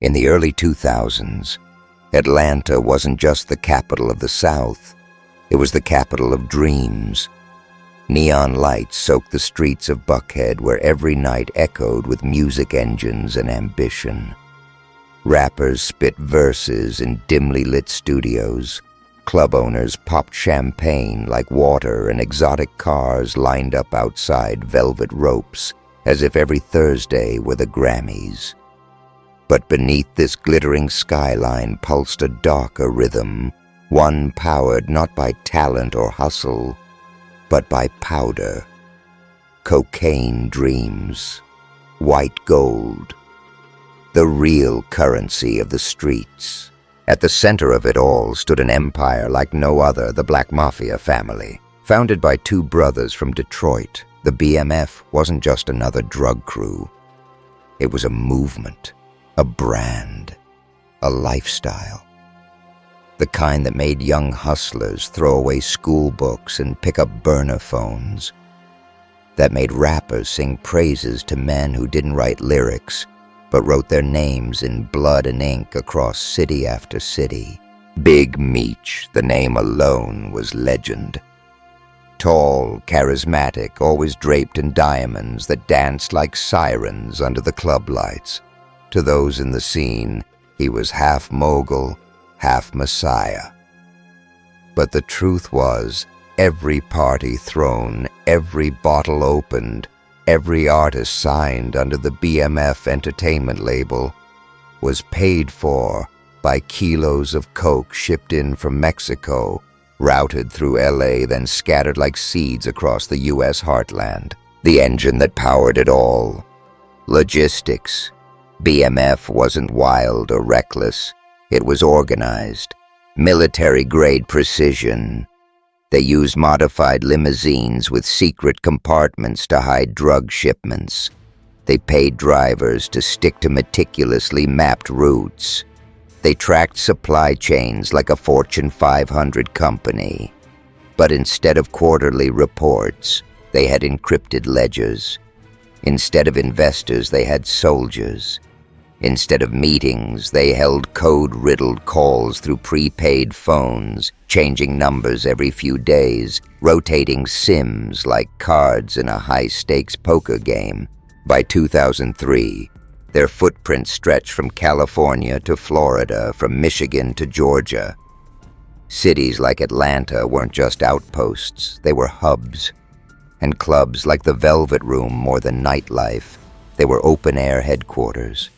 In the early 2000s, Atlanta wasn't just the capital of the South, it was the capital of dreams. Neon lights soaked the streets of Buckhead, where every night echoed with music engines and ambition. Rappers spit verses in dimly lit studios. Club owners popped champagne like water, and exotic cars lined up outside velvet ropes as if every Thursday were the Grammys. But beneath this glittering skyline pulsed a darker rhythm, one powered not by talent or hustle, but by powder, cocaine dreams, white gold, the real currency of the streets. At the center of it all stood an empire like no other, the Black Mafia family. Founded by two brothers from Detroit, the BMF wasn't just another drug crew. It was a movement, a brand, a lifestyle. The kind that made young hustlers throw away school books and pick up burner phones. That made rappers sing praises to men who didn't write lyrics, but wrote their names in blood and ink across city after city. Big Meech, the name alone was legend. Tall, charismatic, always draped in diamonds that danced like sirens under the club lights. To those in the scene, he was half mogul, half messiah. But the truth was, every party thrown, every bottle opened, every artist signed under the BMF entertainment label was paid for by kilos of coke shipped in from Mexico, routed through LA, then scattered like seeds across the US heartland. The engine that powered it all. Logistics. BMF wasn't wild or reckless. It was organized. Military-grade precision. They used modified limousines with secret compartments to hide drug shipments. They paid drivers to stick to meticulously mapped routes. They tracked supply chains like a Fortune 500 company. But instead of quarterly reports, they had encrypted ledgers. Instead of investors, they had soldiers. Instead of meetings, they held code-riddled calls through prepaid phones, changing numbers every few days, rotating SIMs like cards in a high-stakes poker game. By 2003, their footprint stretched from California to Florida, from Michigan to Georgia. Cities like Atlanta weren't just outposts, they were hubs. And clubs like the Velvet Room, more than nightlife, they were open-air headquarters.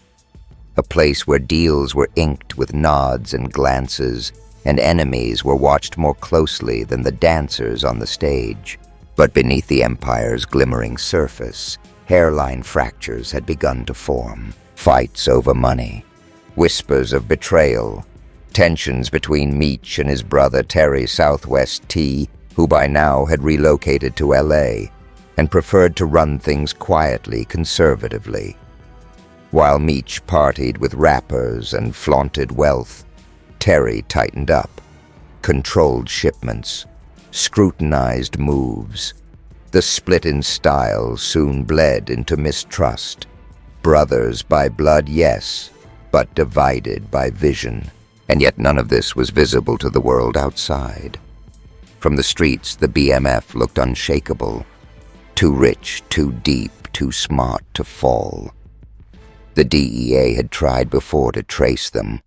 A place where deals were inked with nods and glances, and enemies were watched more closely than the dancers on the stage. But beneath the empire's glimmering surface, hairline fractures had begun to form. Fights over money, whispers of betrayal, tensions between Meech and his brother Terry Southwest T, who by now had relocated to LA and preferred to run things quietly, conservatively. While Meech partied with rappers and flaunted wealth, Terry tightened up, controlled shipments, scrutinized moves. The split in style soon bled into mistrust. Brothers by blood, yes, but divided by vision. And yet none of this was visible to the world outside. From the streets, the BMF looked unshakable. Too rich, too deep, too smart to fall. The DEA had tried before to trace them,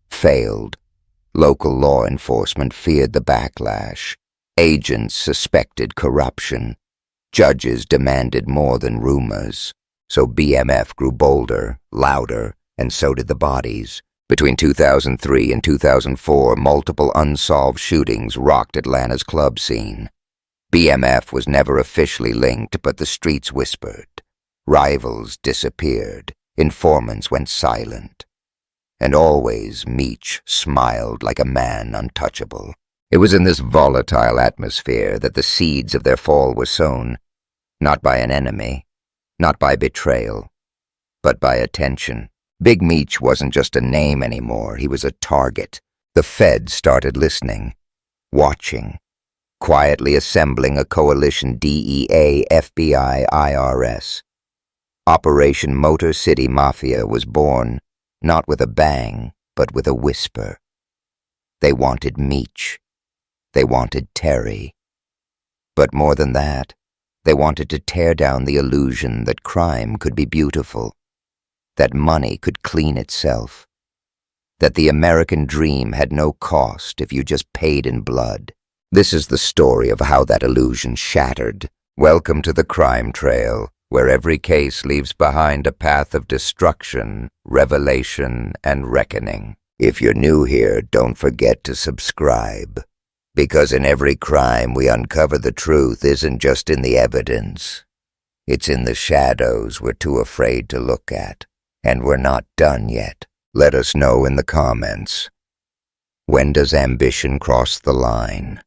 failed. Local law enforcement feared the backlash. Agents suspected corruption. Judges demanded more than rumors. So BMF grew bolder, louder, and so did the bodies. Between 2003 and 2004, multiple unsolved shootings rocked Atlanta's club scene. BMF was never officially linked, but the streets whispered. Rivals disappeared. Informants went silent. And always Meech smiled like a man untouchable. It was in this volatile atmosphere that the seeds of their fall were sown, not by an enemy, not by betrayal, but by attention. Big Meech wasn't just a name anymore, he was a target. The Feds started listening, watching, quietly assembling a coalition: DEA, FBI, IRS. Operation Motor City Mafia was born, not with a bang, but with a whisper. They wanted Meech. They wanted Terry. But more than that, they wanted to tear down the illusion that crime could be beautiful, that money could clean itself, that the American dream had no cost if you just paid in blood. This is the story of how that illusion shattered. Welcome to the crime trail, where every case leaves behind a path of destruction, revelation, and reckoning. If you're new here, don't forget to subscribe. Because in every crime we uncover the truth isn't just in the evidence. It's in the shadows we're too afraid to look at. And we're not done yet. Let us know in the comments. When does ambition cross the line?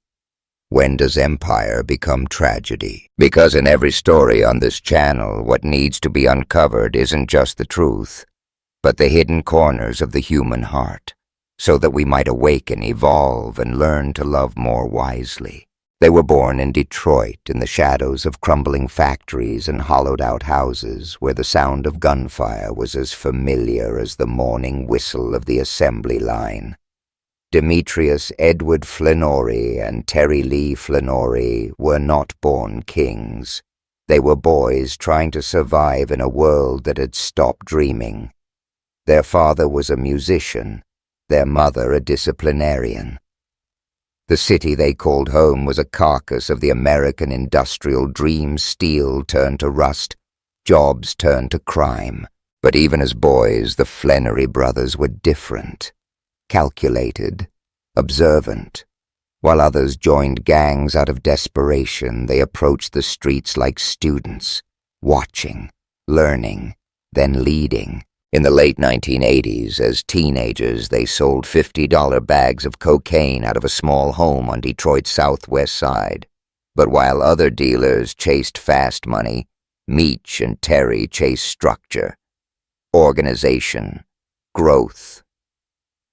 When does empire become tragedy? Because in every story on this channel, what needs to be uncovered isn't just the truth, but the hidden corners of the human heart, so that we might awaken, evolve, and learn to love more wisely. They were born in Detroit, in the shadows of crumbling factories and hollowed-out houses, where the sound of gunfire was as familiar as the morning whistle of the assembly line. Demetrius Edward Flenory and Terry Lee Flenory were not born kings. They were boys trying to survive in a world that had stopped dreaming. Their father was a musician, their mother a disciplinarian. The city they called home was a carcass of the American industrial dream. Steel turned to rust, jobs turned to crime. But even as boys, the Flenory brothers were different. Calculated, observant. While others joined gangs out of desperation, they approached the streets like students, watching, learning, then leading. In the late 1980s, as teenagers, they sold $50 bags of cocaine out of a small home on Detroit's southwest side. But while other dealers chased fast money, Meech and Terry chased structure, organization, growth.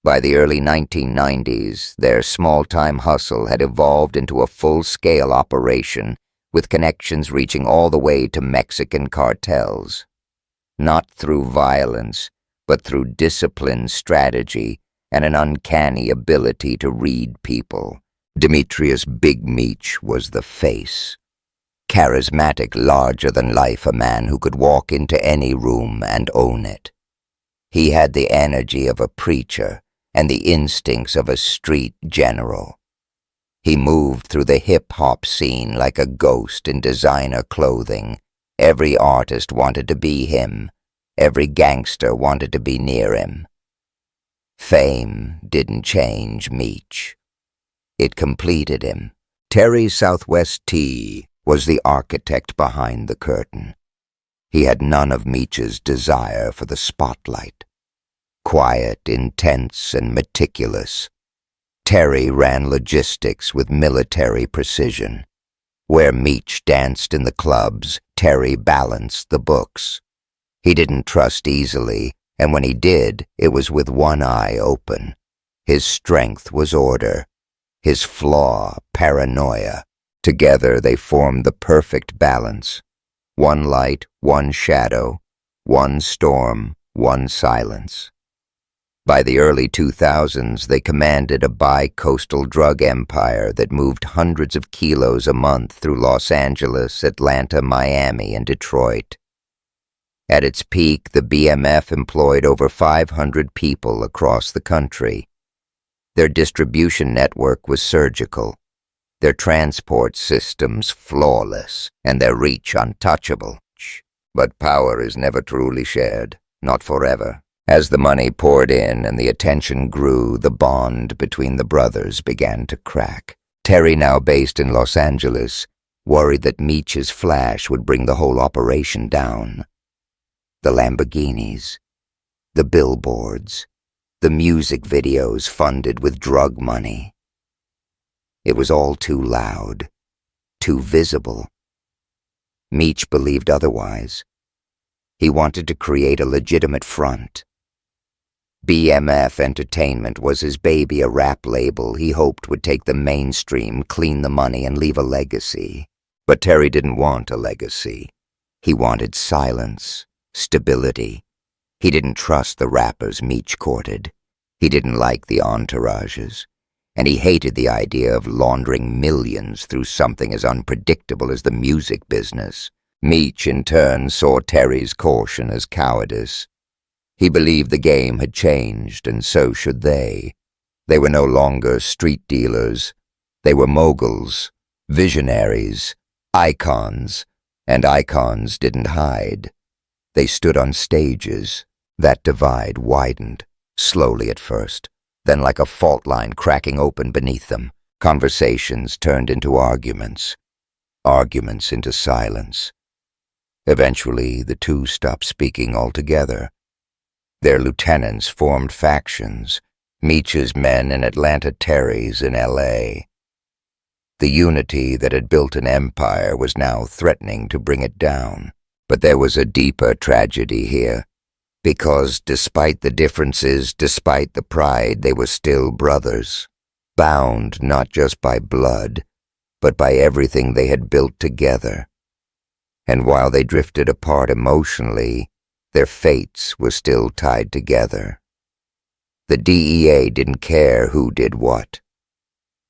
By the early 1990s, their small-time hustle had evolved into a full-scale operation with connections reaching all the way to Mexican cartels. Not through violence, but through discipline, strategy, and an uncanny ability to read people. Demetrius Big Meech was the face. Charismatic, larger-than-life, a man who could walk into any room and own it. He had the energy of a preacher and the instincts of a street general. He moved through the hip-hop scene like a ghost in designer clothing. Every artist wanted to be him. Every gangster wanted to be near him. Fame didn't change Meech. It completed him. Terry Southwest T was the architect behind the curtain. He had none of Meech's desire for the spotlight. Quiet, intense, and meticulous, Terry ran logistics with military precision. Where Meech danced in the clubs, Terry balanced the books. He didn't trust easily, and when he did, it was with one eye open. His strength was order, his flaw paranoia. Together they formed the perfect balance. One light, one shadow, one storm, one silence. By the early 2000s, they commanded a bi-coastal drug empire that moved hundreds of kilos a month through Los Angeles, Atlanta, Miami, and Detroit. At its peak, the BMF employed over 500 people across the country. Their distribution network was surgical, their transport systems flawless, and their reach untouchable. But power is never truly shared, not forever. As the money poured in and the attention grew, the bond between the brothers began to crack. Terry, now based in Los Angeles, worried that Meech's flash would bring the whole operation down. The Lamborghinis, the billboards, the music videos funded with drug money. It was all too loud, too visible. Meech believed otherwise. He wanted to create a legitimate front. BMF Entertainment was his baby, a rap label he hoped would take the mainstream, clean the money, and leave a legacy. But Terry didn't want a legacy. He wanted silence, stability, He didn't trust the rappers Meech courted. He didn't like the entourages. And he hated the idea of laundering millions through something as unpredictable as the music business. Meech, in turn, saw Terry's caution as cowardice. He believed the game had changed, and so should they. They were no longer street dealers. They were moguls, visionaries, icons, and icons didn't hide. They stood on stages. That divide widened, slowly at first, then like a fault line cracking open beneath them. Conversations turned into arguments, arguments into silence. Eventually, the two stopped speaking altogether. Their lieutenants formed factions, Meech's men in Atlanta, Terry's in L.A. The unity that had built an empire was now threatening to bring it down. But there was a deeper tragedy here, because despite the differences, despite the pride, they were still brothers, bound not just by blood, but by everything they had built together. And while they drifted apart emotionally, their fates were still tied together. The DEA didn't care who did what.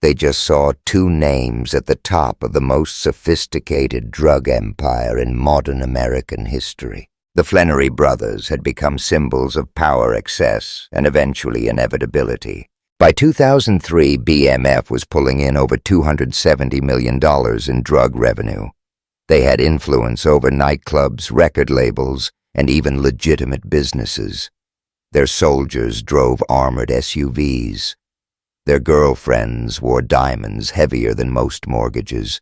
They just saw two names at the top of the most sophisticated drug empire in modern American history. The Flenory brothers had become symbols of power excess and eventually inevitability. By 2003, BMF was pulling in over $270 million in drug revenue. They had influence over nightclubs, record labels, and even legitimate businesses. Their soldiers drove armored SUVs. Their girlfriends wore diamonds heavier than most mortgages.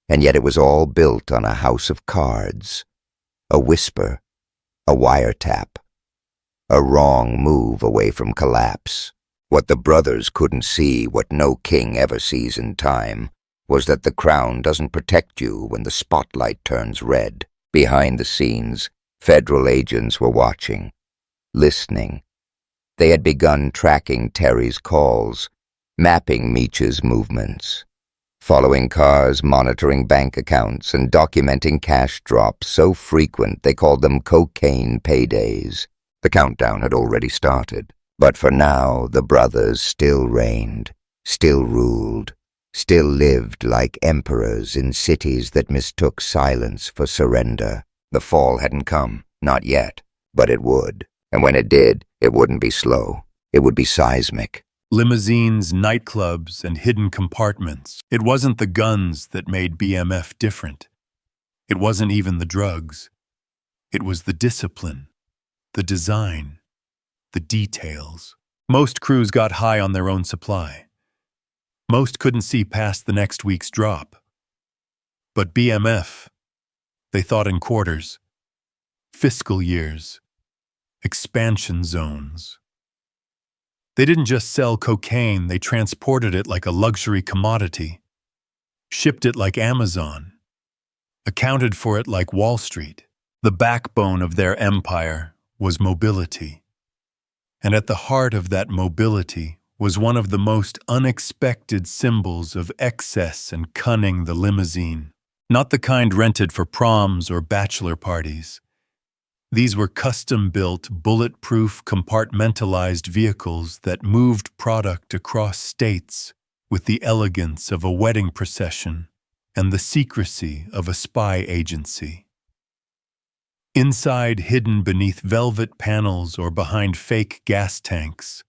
And yet it was all built on a house of cards. A whisper, a wiretap, a wrong move away from collapse. What the brothers couldn't see, what no king ever sees in time, was that the crown doesn't protect you when the spotlight turns red. Behind the scenes, federal agents were watching, listening. They had begun tracking Terry's calls, mapping Meech's movements, following cars, monitoring bank accounts, and documenting cash drops so frequent they called them cocaine paydays. The countdown had already started. But for now, the brothers still reigned, still ruled, still lived like emperors in cities that mistook silence for surrender. The fall hadn't come, not yet, but it would. And when it did, it wouldn't be slow. It would be seismic. Limousines, nightclubs, and hidden compartments. It wasn't the guns that made BMF different. It wasn't even the drugs. It was the discipline, the design, the details. Most crews got high on their own supply. Most couldn't see past the next week's drop. But BMF, they thought in quarters, fiscal years, expansion zones. They didn't just sell cocaine, they transported it like a luxury commodity, shipped it like Amazon, accounted for it like Wall Street. The backbone of their empire was mobility. And at the heart of that mobility was one of the most unexpected symbols of excess and cunning: the limousine. Not the kind rented for proms or bachelor parties. These were custom-built, bulletproof, compartmentalized vehicles that moved product across states with the elegance of a wedding procession and the secrecy of a spy agency. Inside, hidden beneath velvet panels or behind fake gas tanks,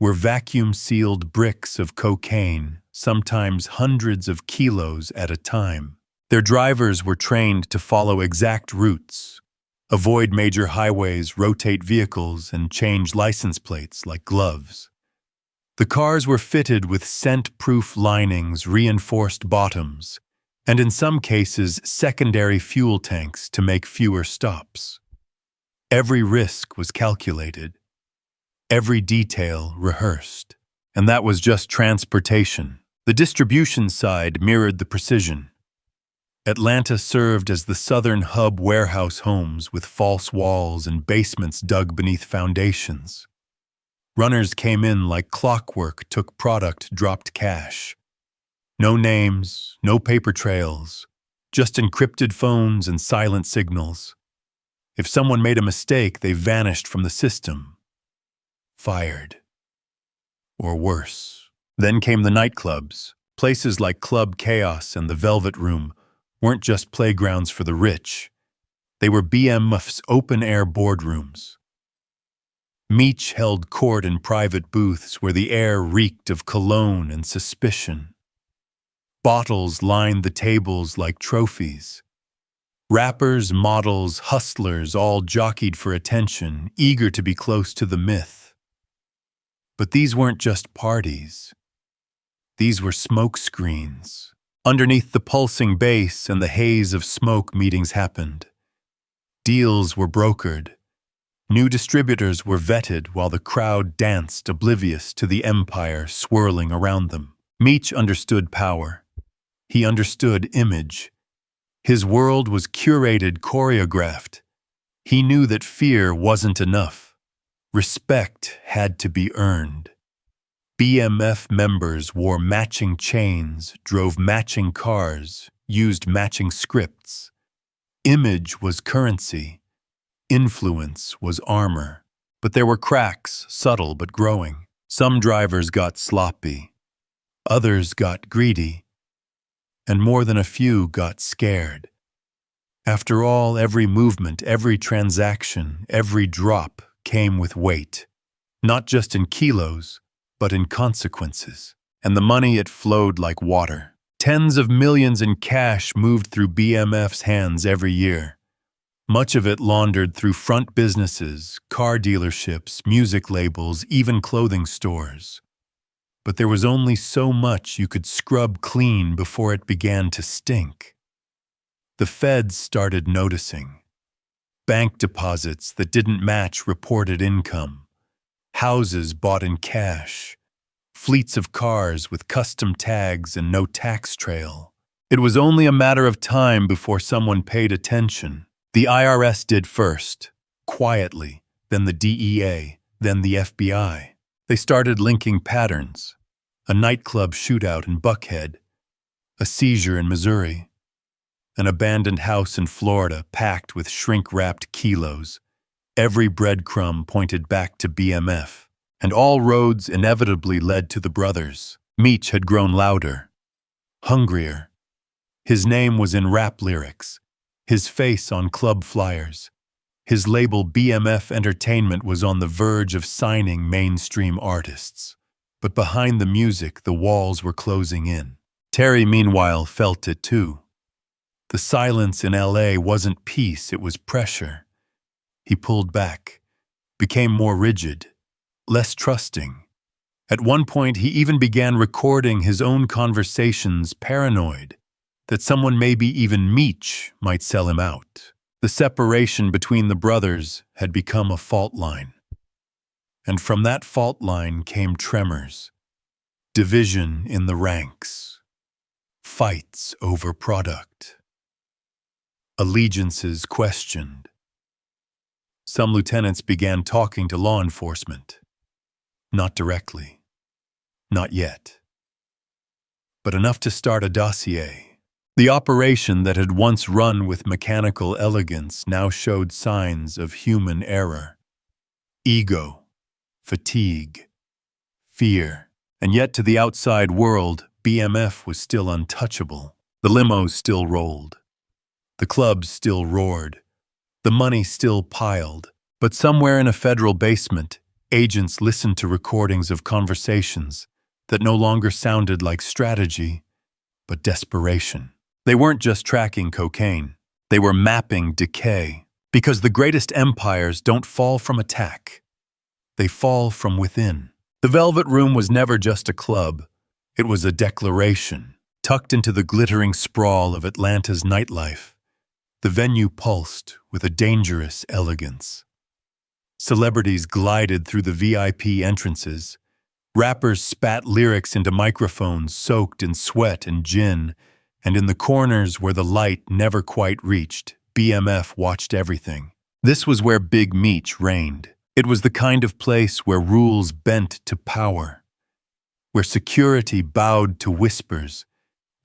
were vacuum-sealed bricks of cocaine, sometimes hundreds of kilos at a time. Their drivers were trained to follow exact routes, avoid major highways, rotate vehicles, and change license plates like gloves. The cars were fitted with scent-proof linings, reinforced bottoms, and in some cases secondary fuel tanks to make fewer stops. Every risk was calculated, every detail rehearsed. And that was just transportation. The distribution side mirrored the precision. Atlanta served as the southern hub: warehouse homes with false walls and basements dug beneath foundations. Runners came in like clockwork, took product, dropped cash. No names, no paper trails, just encrypted phones and silent signals. If someone made a mistake, they vanished from the system. Fired. Or worse. Then came the nightclubs. Places like Club Chaos and the Velvet Room weren't just playgrounds for the rich. They were BMF's open-air boardrooms. Meech held court in private booths where the air reeked of cologne and suspicion. Bottles lined the tables like trophies. Rappers, models, hustlers all jockeyed for attention, eager to be close to the myth. But these weren't just parties. These were smoke screens. Underneath the pulsing bass and the haze of smoke, meetings happened. Deals were brokered. New distributors were vetted while the crowd danced oblivious to the empire swirling around them. Meech understood power. He understood image. His world was curated, choreographed. He knew that fear wasn't enough. Respect had to be earned. BMF members wore matching chains, drove matching cars, used matching scripts. Image was currency. Influence was armor. But there were cracks, subtle but growing. Some drivers got sloppy. Others got greedy. And more than a few got scared. After all, every movement, every transaction, every drop came with weight. Not just in kilos, but in consequences. And the money, it flowed like water. Tens of millions in cash moved through BMF's hands every year. Much of it laundered through front businesses, car dealerships, music labels, even clothing stores. But there was only so much you could scrub clean before it began to stink. The feds started noticing. Bank deposits that didn't match reported income. Houses bought in cash. Fleets of cars with custom tags and no tax trail. It was only a matter of time before someone paid attention. The IRS did first, quietly, then the DEA, then the FBI. They started linking patterns. A nightclub shootout in Buckhead, a seizure in Missouri, an abandoned house in Florida packed with shrink-wrapped kilos. Every breadcrumb pointed back to BMF, and all roads inevitably led to the brothers. Meech had grown louder, hungrier. His name was in rap lyrics, his face on club flyers. His label BMF Entertainment was on the verge of signing mainstream artists. But behind the music, the walls were closing in. Terry, meanwhile, felt it too. The silence in LA wasn't peace, it was pressure. He pulled back, became more rigid, less trusting. At one point, he even began recording his own conversations, paranoid that someone, maybe even Meech, might sell him out. The separation between the brothers had become a fault line. And from that fault line came tremors, division in the ranks, fights over product, allegiances questioned. Some lieutenants began talking to law enforcement. Not directly. Not yet. But enough to start a dossier. The operation that had once run with mechanical elegance now showed signs of human error. Ego, fatigue, fear. And yet to the outside world, BMF was still untouchable. The limos still rolled. The clubs still roared. The money still piled. But somewhere in a federal basement, agents listened to recordings of conversations that no longer sounded like strategy, but desperation. They weren't just tracking cocaine. They were mapping decay. Because the greatest empires don't fall from attack. They fall from within. The Velvet Room was never just a club. It was a declaration, tucked into the glittering sprawl of Atlanta's nightlife. The venue pulsed with a dangerous elegance. Celebrities glided through the VIP entrances. Rappers spat lyrics into microphones soaked in sweat and gin, and in the corners where the light never quite reached, BMF watched everything. This was where Big Meech reigned. It was the kind of place where rules bent to power, where security bowed to whispers,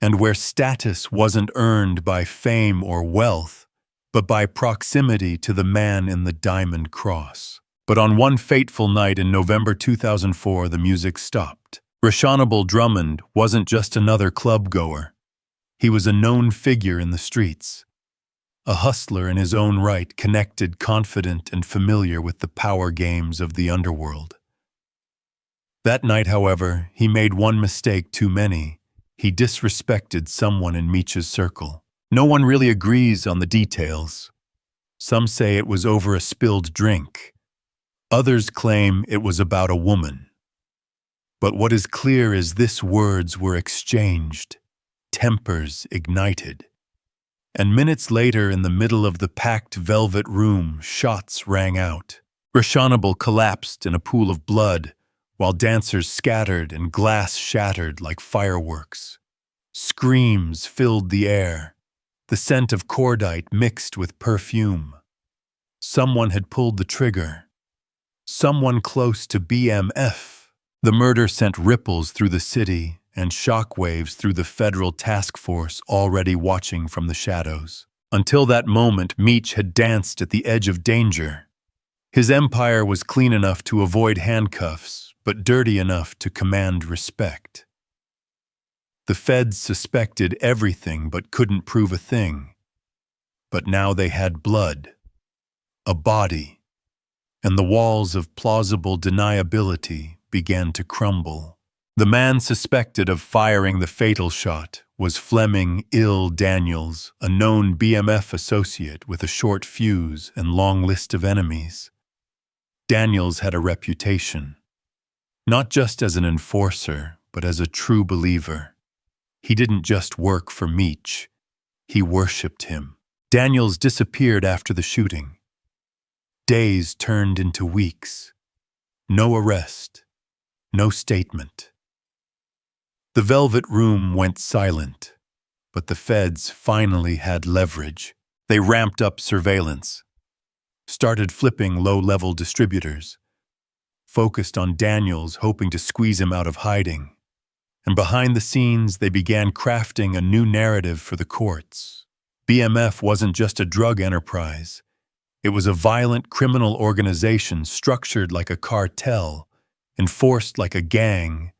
and where status wasn't earned by fame or wealth, but by proximity to the man in the diamond cross. But on one fateful night in November 2004, the music stopped. Rashanable Drummond wasn't just another club-goer. He was a known figure in the streets. A hustler in his own right, connected, confident, and familiar with the power games of the underworld. That night, however, he made one mistake too many. He disrespected someone in Meech's circle. No one really agrees on the details. Some say it was over a spilled drink. Others claim it was about a woman. But what is clear is this: words were exchanged, tempers ignited. And minutes later, in the middle of the packed velvet room, shots rang out. Rashanable collapsed in a pool of blood, while dancers scattered and glass shattered like fireworks. Screams filled the air, the scent of cordite mixed with perfume. Someone had pulled the trigger. Someone close to BMF. The murder sent ripples through the city and shockwaves through the federal task force already watching from the shadows. Until that moment, Meech had danced at the edge of danger. His empire was clean enough to avoid handcuffs, but dirty enough to command respect. The feds suspected everything but couldn't prove a thing. But now they had blood, a body, and the walls of plausible deniability began to crumble. The man suspected of firing the fatal shot was Fleming "Ill" Daniels, a known BMF associate with a short fuse and long list of enemies. Daniels had a reputation, not just as an enforcer, but as a true believer. He didn't just work for Meech, he worshipped him. Daniels disappeared after the shooting. Days turned into weeks. No arrest, no statement. The velvet room went silent, but the feds finally had leverage. They ramped up surveillance, started flipping low-level distributors, focused on Daniels, hoping to squeeze him out of hiding. And behind the scenes, they began crafting a new narrative for the courts. BMF wasn't just a drug enterprise. It was a violent criminal organization structured like a cartel, enforced like a gang,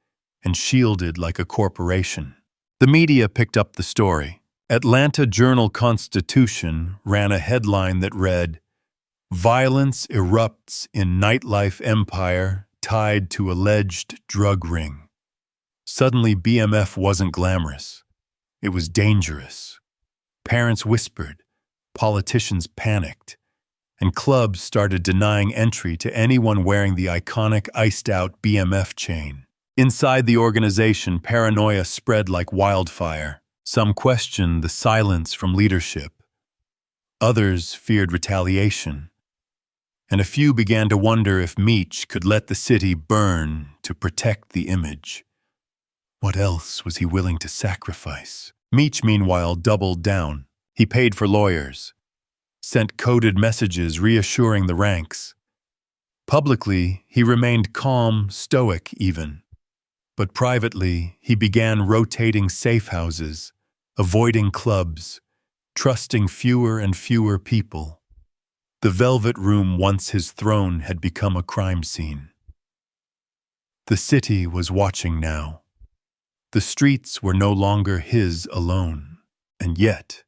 and shielded like a corporation. The media picked up the story. Atlanta Journal-Constitution ran a headline that read, "Violence erupts in nightlife empire tied to alleged drug ring." Suddenly, BMF wasn't glamorous. It was dangerous. Parents whispered, politicians panicked, and clubs started denying entry to anyone wearing the iconic iced-out BMF chain. Inside the organization, paranoia spread like wildfire. Some questioned the silence from leadership. Others feared retaliation. And a few began to wonder if Meech could let the city burn to protect the image. What else was he willing to sacrifice? Meech, meanwhile, doubled down. He paid for lawyers, sent coded messages reassuring the ranks. Publicly, he remained calm, stoic even. But privately, he began rotating safe houses, avoiding clubs, trusting fewer and fewer people. The velvet room, once his throne, had become a crime scene. The city was watching now. The streets were no longer his alone. And yet,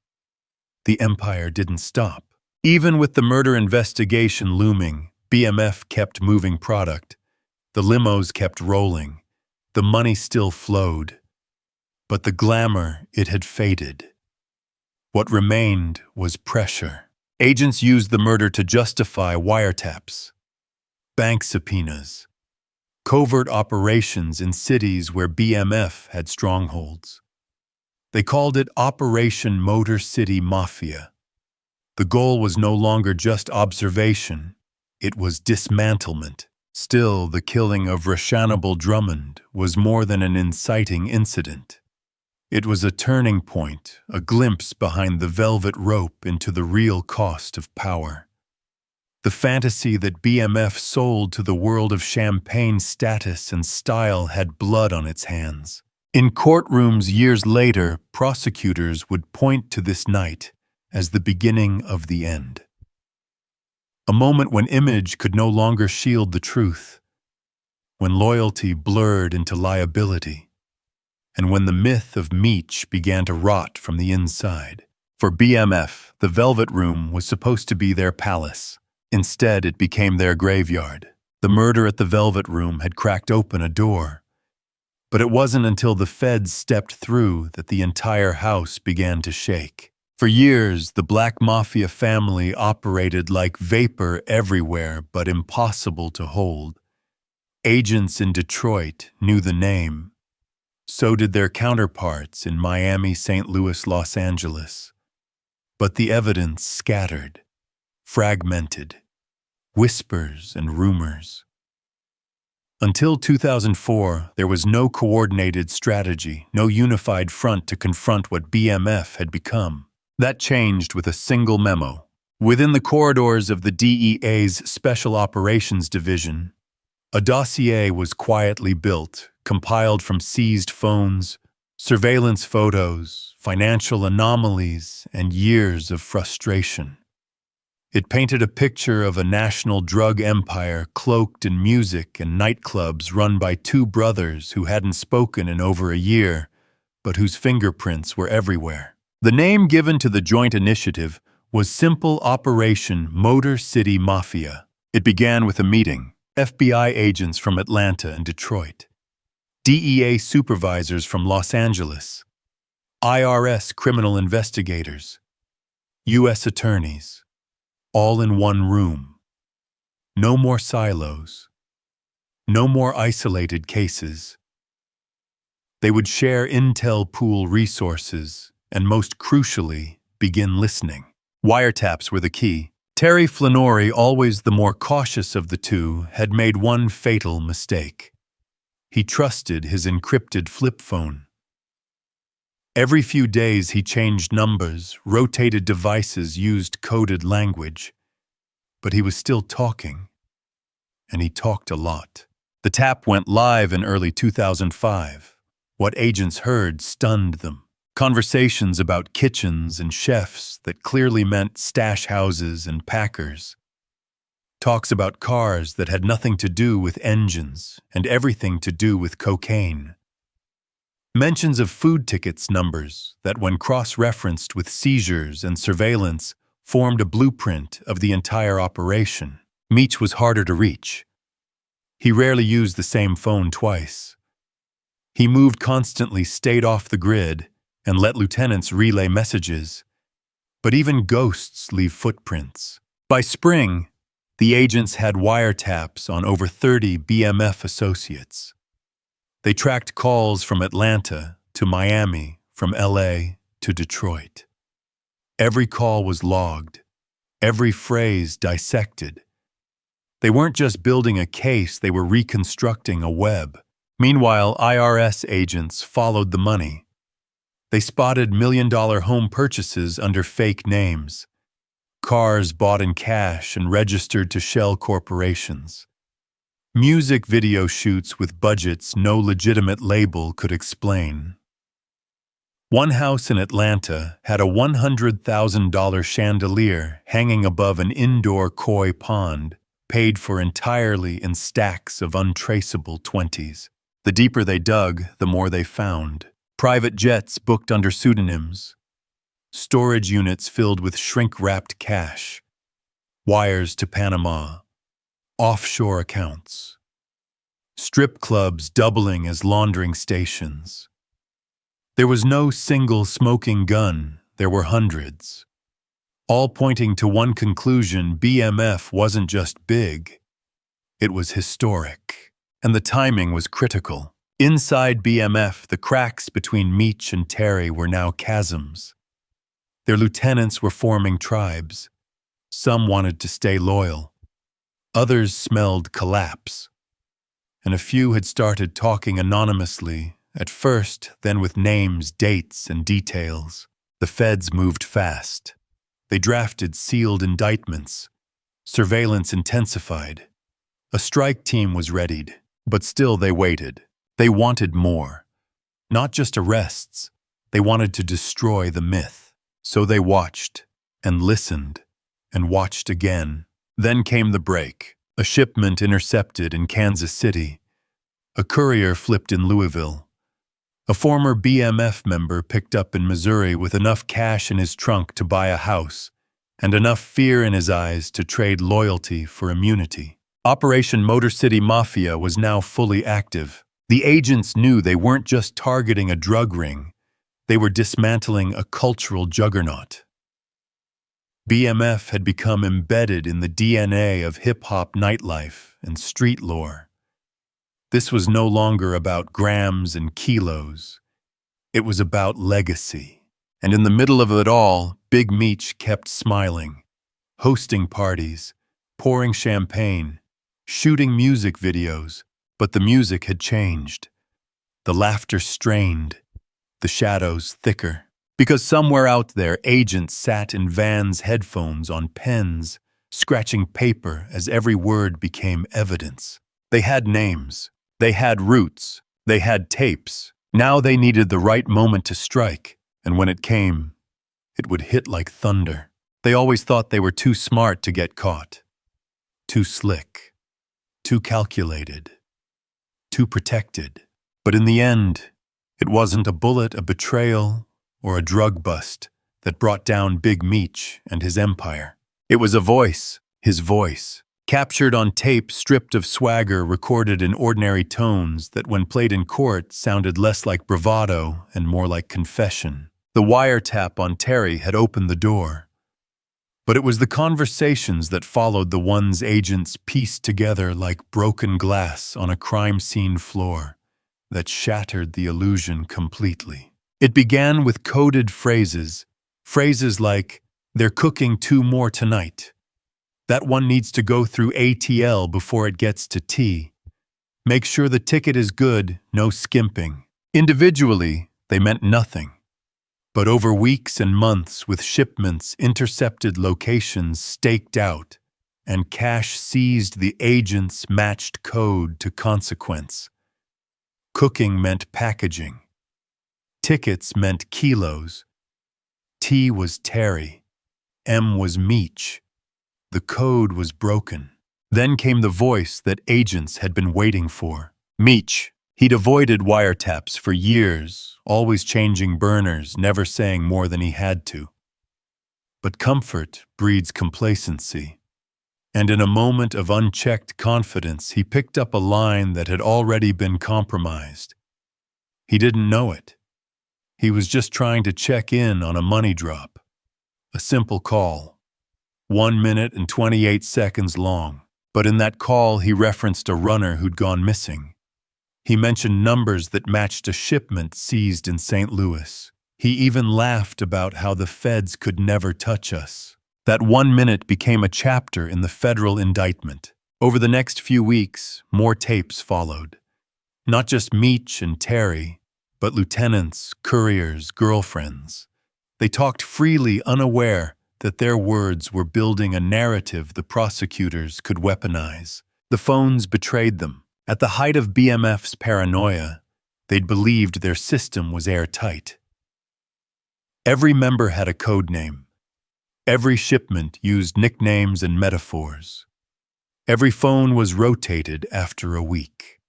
the empire didn't stop. Even with the murder investigation looming, BMF kept moving product. The limos kept rolling. The money still flowed. But the glamour, it had faded. What remained was pressure. Agents used the murder to justify wiretaps, bank subpoenas, covert operations in cities where BMF had strongholds. They called it Operation Motor City Mafia. The goal was no longer just observation, it was dismantlement. Still, the killing of Rashanable Drummond was more than an inciting incident. It was a turning point, a glimpse behind the velvet rope into the real cost of power. The fantasy that BMF sold to the world of champagne status and style had blood on its hands. In courtrooms years later, prosecutors would point to this night as the beginning of the end. A moment when image could no longer shield the truth, when loyalty blurred into liability, and when the myth of Meech began to rot from the inside. For BMF, the Velvet Room was supposed to be their palace. Instead, it became their graveyard. The murder at the Velvet Room had cracked open a door. But it wasn't until the feds stepped through that the entire house began to shake. For years, the Black Mafia family operated like vapor everywhere but impossible to hold. Agents in Detroit knew the name. So did their counterparts in Miami, St. Louis, Los Angeles. But the evidence scattered, fragmented, whispers and rumors. Until 2004, there was no coordinated strategy, no unified front to confront what BMF had become. That changed with a single memo. Within the corridors of the DEA's Special Operations Division, a dossier was quietly built, compiled from seized phones, surveillance photos, financial anomalies, and years of frustration. It painted a picture of a national drug empire cloaked in music and nightclubs run by two brothers who hadn't spoken in over a year, but whose fingerprints were everywhere. The name given to the joint initiative was Simple Operation Motor City Mafia. It began with a meeting, FBI agents from Atlanta and Detroit, DEA supervisors from Los Angeles, IRS criminal investigators, U.S. attorneys, all in one room. No more silos. No more isolated cases. They would share intel pool resources and, most crucially, begin listening. Wiretaps were the key. Terry Flenory, always the more cautious of the two, had made one fatal mistake. He trusted his encrypted flip phone. Every few days he changed numbers, rotated devices, used coded language. But he was still talking. And he talked a lot. The tap went live in early 2005. What agents heard stunned them. Conversations about kitchens and chefs that clearly meant stash houses and packers. Talks about cars that had nothing to do with engines and everything to do with cocaine. Mentions of food tickets numbers that, when cross-referenced with seizures and surveillance, formed a blueprint of the entire operation. Meech was harder to reach. He rarely used the same phone twice. He moved constantly, stayed off the grid, and let lieutenants relay messages. But even ghosts leave footprints. By spring, the agents had wiretaps on over 30 BMF associates. They tracked calls from Atlanta to Miami, from LA to Detroit. Every call was logged, every phrase dissected. They weren't just building a case, they were reconstructing a web. Meanwhile, IRS agents followed the money. They spotted million-dollar home purchases under fake names. Cars bought in cash and registered to shell corporations. Music video shoots with budgets no legitimate label could explain. One house in Atlanta had a $100,000 chandelier hanging above an indoor koi pond, paid for entirely in stacks of untraceable 20s. The deeper they dug, the more they found. Private jets booked under pseudonyms. Storage units filled with shrink-wrapped cash, wires to Panama, offshore accounts, strip clubs doubling as laundering stations. There was no single smoking gun, there were hundreds, all pointing to one conclusion: BMF wasn't just big, it was historic, and the timing was critical. Inside BMF, the cracks between Meech and Terry were now chasms. Their lieutenants were forming tribes. Some wanted to stay loyal. Others smelled collapse. And a few had started talking anonymously, at first, then with names, dates, and details. The feds moved fast. They drafted sealed indictments. Surveillance intensified. A strike team was readied, but still they waited. They wanted more. Not just arrests. They wanted to destroy the myth. So they watched, and listened, and watched again. Then came the break. A shipment intercepted in Kansas City. A courier flipped in Louisville. A former BMF member picked up in Missouri with enough cash in his trunk to buy a house, and enough fear in his eyes to trade loyalty for immunity. Operation Motor City Mafia was now fully active. The agents knew they weren't just targeting a drug ring, they were dismantling a cultural juggernaut. BMF had become embedded in the DNA of hip-hop nightlife and street lore. This was no longer about grams and kilos. It was about legacy. And in the middle of it all, Big Meech kept smiling, hosting parties, pouring champagne, shooting music videos, but the music had changed. The laughter strained, the shadows thicker. Because somewhere out there, agents sat in vans, headphones on pens, scratching paper as every word became evidence. They had names, they had roots, they had tapes. Now they needed the right moment to strike, and when it came, it would hit like thunder. They always thought they were too smart to get caught, too slick, too calculated, too protected. But in the end, it wasn't a bullet, a betrayal, or a drug bust that brought down Big Meech and his empire. It was a voice, his voice, captured on tape, stripped of swagger, recorded in ordinary tones that when played in court sounded less like bravado and more like confession. The wiretap on Terry had opened the door. But it was the conversations that followed the ones agents pieced together like broken glass on a crime scene floor that shattered the illusion completely. It began with coded phrases like, "They're cooking 2 more tonight. That one needs to go through ATL before it gets to T. Make sure the ticket is good, no skimping." Individually, they meant nothing. But over weeks and months, with shipments, intercepted locations staked out, and cash seized, the agents matched code to consequence. Cooking meant packaging. Tickets meant kilos. T was Terry. M was Meech. The code was broken. Then came the voice that agents had been waiting for. Meech. He'd avoided wiretaps for years, always changing burners, never saying more than he had to. But comfort breeds complacency. And in a moment of unchecked confidence, he picked up a line that had already been compromised. He didn't know it. He was just trying to check in on a money drop. A simple call. 1 minute and 28 seconds long. But in that call, he referenced a runner who'd gone missing. He mentioned numbers that matched a shipment seized in St. Louis. He even laughed about how the feds could never touch us. That 1 minute became a chapter in the federal indictment. Over the next few weeks, more tapes followed. Not just Meech and Terry, but lieutenants, couriers, girlfriends. They talked freely, unaware that their words were building a narrative the prosecutors could weaponize. The phones betrayed them. At the height of BMF's paranoia, they'd believed their system was airtight. Every member had a code name. Every shipment used nicknames and metaphors. Every phone was rotated after a week.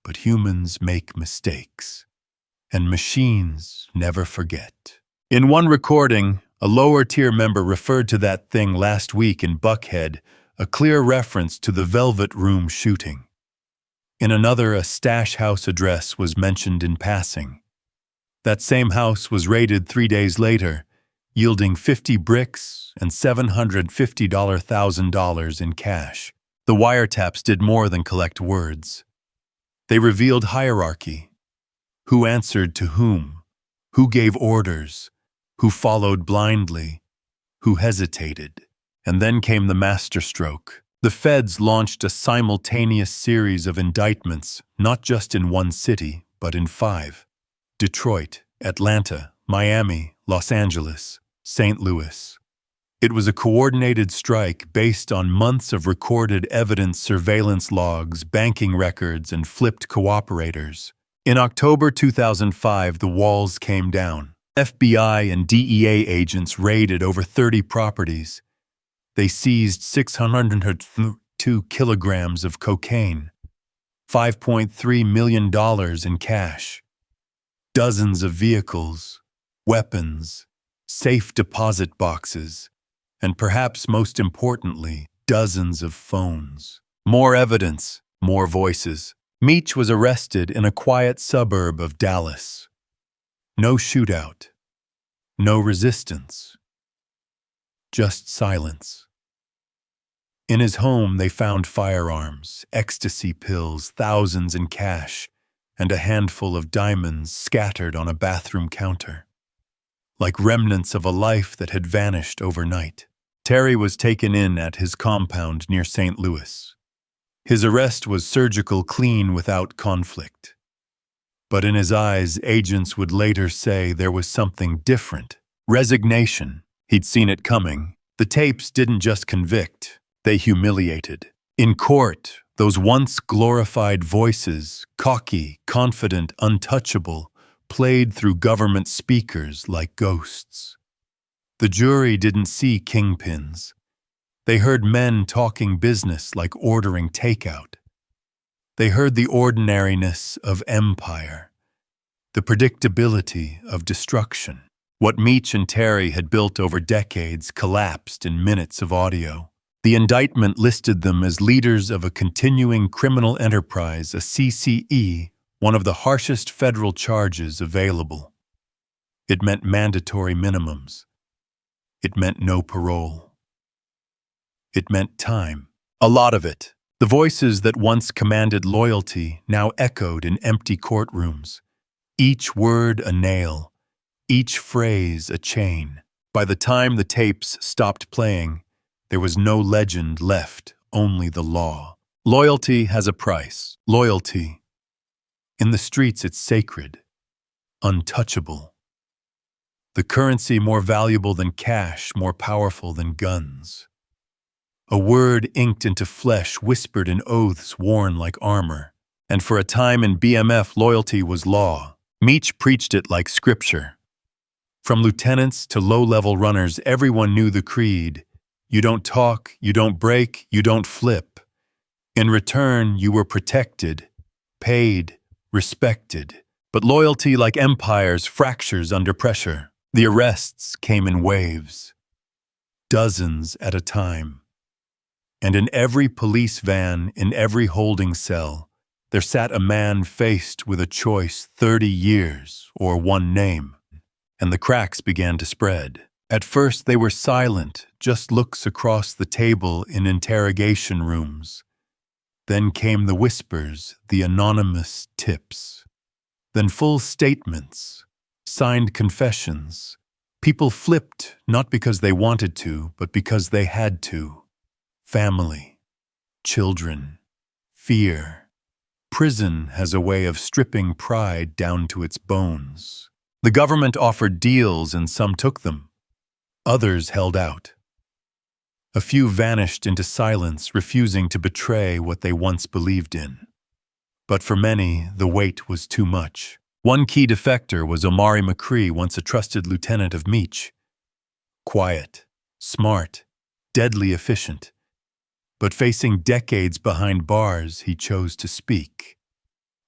But humans make mistakes. And machines never forget. In one recording, a lower-tier member referred to that thing last week in Buckhead, a clear reference to the Velvet Room shooting. In another, a stash house address was mentioned in passing. That same house was raided 3 days later, yielding 50 bricks and $750,000 in cash. The wiretaps did more than collect words. They revealed hierarchy. Who answered to whom? Who gave orders? Who followed blindly? Who hesitated? And then came the masterstroke. The feds launched a simultaneous series of indictments, not just in one city, but in 5. Detroit, Atlanta, Miami, Los Angeles, St. Louis. It was a coordinated strike based on months of recorded evidence, surveillance logs, banking records, and flipped cooperators. In October 2005, the walls came down. FBI and DEA agents raided over 30 properties. They seized 602 kilograms of cocaine, $5.3 million in cash, dozens of vehicles, weapons, safe deposit boxes, and perhaps most importantly, dozens of phones. More evidence, more voices. Meech was arrested in a quiet suburb of Dallas. No shootout, no resistance, just silence. In his home, they found firearms, ecstasy pills, thousands in cash, and a handful of diamonds scattered on a bathroom counter, like remnants of a life that had vanished overnight. Terry was taken in at his compound near St. Louis. His arrest was surgical clean without conflict. But in his eyes, agents would later say there was something different. Resignation. He'd seen it coming. The tapes didn't just convict, they humiliated. In court, those once glorified voices, cocky, confident, untouchable, played through government speakers like ghosts. The jury didn't see kingpins. They heard men talking business like ordering takeout. They heard the ordinariness of empire, the predictability of destruction. What Meech and Terry had built over decades collapsed in minutes of audio. The indictment listed them as leaders of a continuing criminal enterprise, a CCE, one of the harshest federal charges available. It meant mandatory minimums. It meant no parole. It meant time. A lot of it. The voices that once commanded loyalty now echoed in empty courtrooms. Each word a nail, each phrase a chain. By the time the tapes stopped playing, there was no legend left, only the law. Loyalty has a price. Loyalty. In the streets, it's sacred, untouchable. The currency more valuable than cash, more powerful than guns. A word inked into flesh, whispered in oaths worn like armor. And for a time in BMF, loyalty was law. Meech preached it like scripture. From lieutenants to low-level runners, everyone knew the creed. You don't talk, you don't break, you don't flip. In return, you were protected, paid, respected. But loyalty, like empires, fractures under pressure. The arrests came in waves, dozens at a time. And in every police van, in every holding cell, there sat a man faced with a choice: 30 years or one name. And the cracks began to spread. At first they were silent, just looks across the table in interrogation rooms. Then came the whispers, the anonymous tips. Then full statements, signed confessions. People flipped, not because they wanted to, but because they had to. Family, children, fear. Prison has a way of stripping pride down to its bones. The government offered deals and some took them. Others held out. A few vanished into silence, refusing to betray what they once believed in. But for many, the weight was too much. One key defector was Omari McCree, once a trusted lieutenant of Meech. Quiet, smart, deadly efficient. But facing decades behind bars, he chose to speak.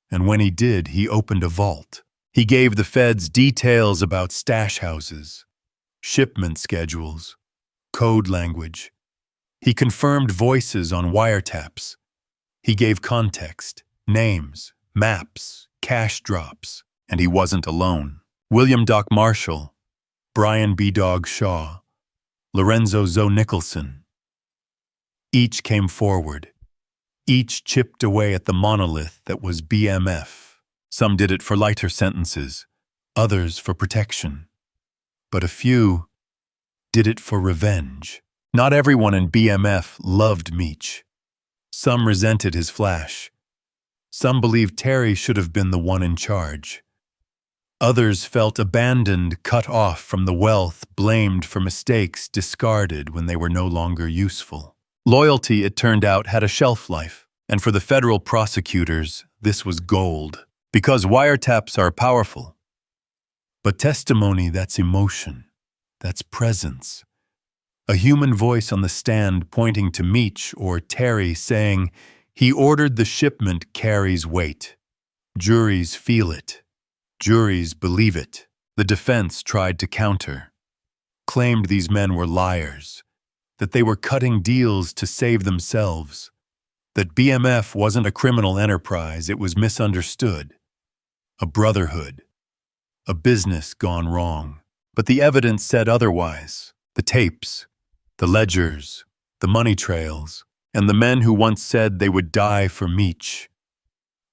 And when he did, he opened a vault. He gave the feds details about stash houses, shipment schedules, code language. He confirmed voices on wiretaps. He gave context, names, maps, cash drops, and he wasn't alone. William Doc Marshall, Brian B. Dog Shaw, Lorenzo Zoe Nicholson. Each came forward. Each chipped away at the monolith that was BMF. Some did it for lighter sentences, others for protection. But a few did it for revenge. Not everyone in BMF loved Meech. Some resented his flash. Some believed Terry should have been the one in charge. Others felt abandoned, cut off from the wealth, blamed for mistakes, discarded when they were no longer useful. Loyalty, it turned out, had a shelf life, and for the federal prosecutors, this was gold. Because wiretaps are powerful. But testimony, that's emotion, that's presence. A human voice on the stand pointing to Meech or Terry saying, "He ordered the shipment carries weight. Juries feel it. Juries believe it." The defense tried to counter, claimed these men were liars, that they were cutting deals to save themselves, that BMF wasn't a criminal enterprise, it was misunderstood, a brotherhood, a business gone wrong. But the evidence said otherwise. The tapes, the ledgers, the money trails, and the men who once said they would die for Meech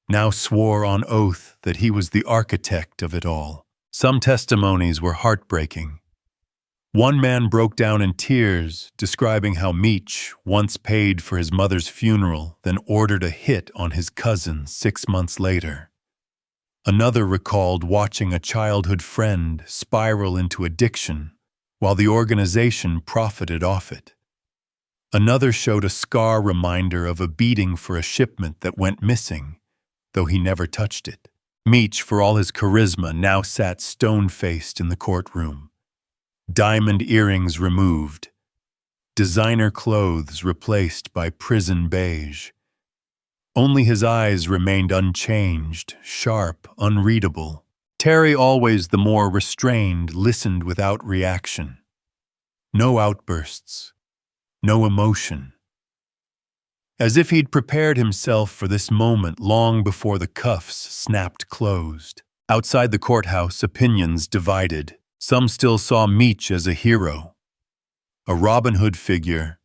now swore on oath that he was the architect of it all. Some testimonies were heartbreaking. One man broke down in tears, describing how Meech once paid for his mother's funeral, then ordered a hit on his cousin 6 months later. Another recalled watching a childhood friend spiral into addiction while the organization profited off it. Another showed a scar reminder of a beating for a shipment that went missing, though he never touched it. Meech, for all his charisma, now sat stone-faced in the courtroom. Diamond earrings removed, designer clothes replaced by prison beige. Only his eyes remained unchanged, sharp, unreadable. Terry, always the more restrained, listened without reaction. No outbursts, no emotion. As if he'd prepared himself for this moment long before the cuffs snapped closed. Outside the courthouse, opinions divided. Some still saw Meech as a hero, a Robin Hood figure,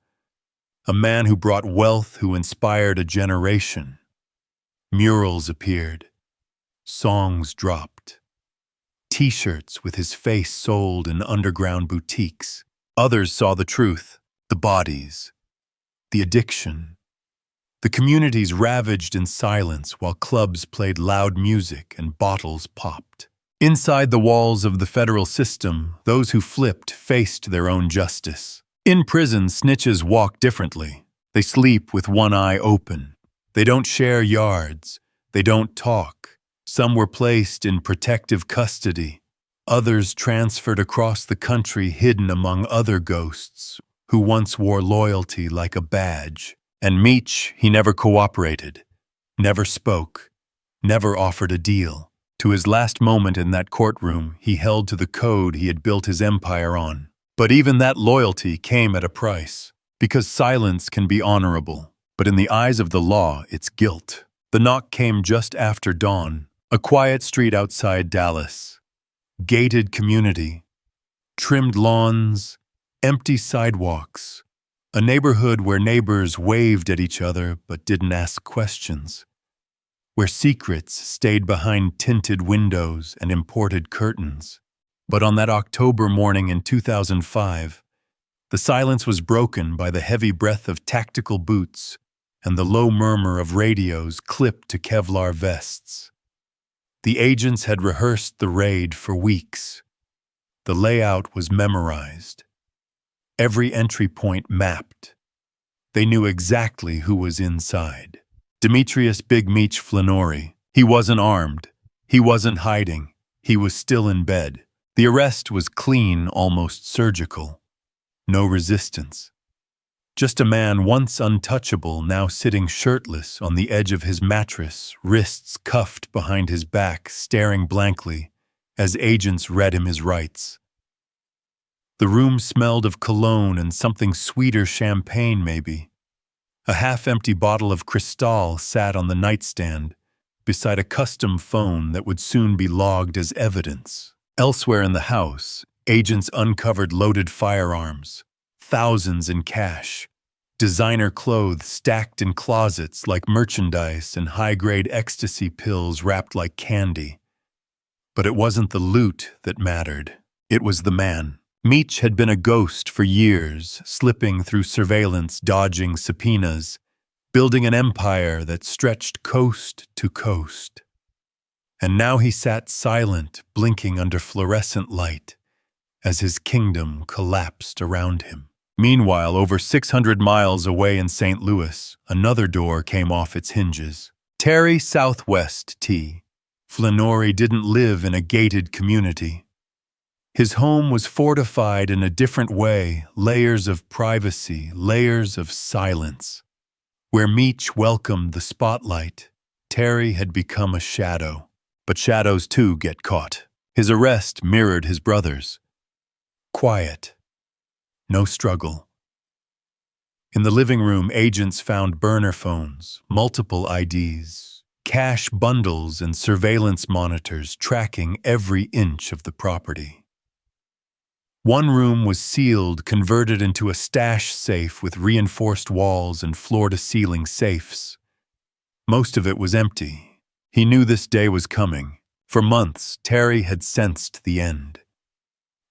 a man who brought wealth, who inspired a generation. Murals appeared, songs dropped, T-shirts with his face sold in underground boutiques. Others saw the truth, the bodies, the addiction, the communities ravaged in silence while clubs played loud music and bottles popped. Inside the walls of the federal system, those who flipped faced their own justice. In prison, snitches walk differently. They sleep with one eye open. They don't share yards. They don't talk. Some were placed in protective custody. Others transferred across the country, hidden among other ghosts who once wore loyalty like a badge. And Meech, he never cooperated, never spoke, never offered a deal. To his last moment in that courtroom, he held to the code he had built his empire on. But even that loyalty came at a price, because silence can be honorable, but in the eyes of the law, it's guilt. The knock came just after dawn, a quiet street outside Dallas. Gated community, trimmed lawns, empty sidewalks, a neighborhood where neighbors waved at each other but didn't ask questions, where secrets stayed behind tinted windows and imported curtains. But on that October morning in 2005, the silence was broken by the heavy breath of tactical boots and the low murmur of radios clipped to Kevlar vests. The agents had rehearsed the raid for weeks. The layout was memorized. Every entry point mapped. They knew exactly who was inside. Demetrius Big Meech Flenory. He wasn't armed. He wasn't hiding. He was still in bed. The arrest was clean, almost surgical. No resistance. Just a man once untouchable, now sitting shirtless on the edge of his mattress, wrists cuffed behind his back, staring blankly as agents read him his rights. The room smelled of cologne and something sweeter, champagne maybe. A half-empty bottle of Cristal sat on the nightstand beside a custom phone that would soon be logged as evidence. Elsewhere in the house, agents uncovered loaded firearms, thousands in cash, designer clothes stacked in closets like merchandise, and high-grade ecstasy pills wrapped like candy. But it wasn't the loot that mattered. It was the man. Meech had been a ghost for years, slipping through surveillance, dodging subpoenas, building an empire that stretched coast to coast. And now he sat silent, blinking under fluorescent light, as his kingdom collapsed around him. Meanwhile, over 600 miles away in St. Louis, another door came off its hinges. Terry Southwest T. Flenory didn't live in a gated community. His home was fortified in a different way, layers of privacy, layers of silence. Where Meech welcomed the spotlight, Terry had become a shadow. But shadows too get caught. His arrest mirrored his brother's. Quiet. No struggle. In the living room, agents found burner phones, multiple IDs, cash bundles and surveillance monitors tracking every inch of the property. One room was sealed, converted into a stash safe with reinforced walls and floor-to-ceiling safes. Most of it was empty. He knew this day was coming. For months, Terry had sensed the end.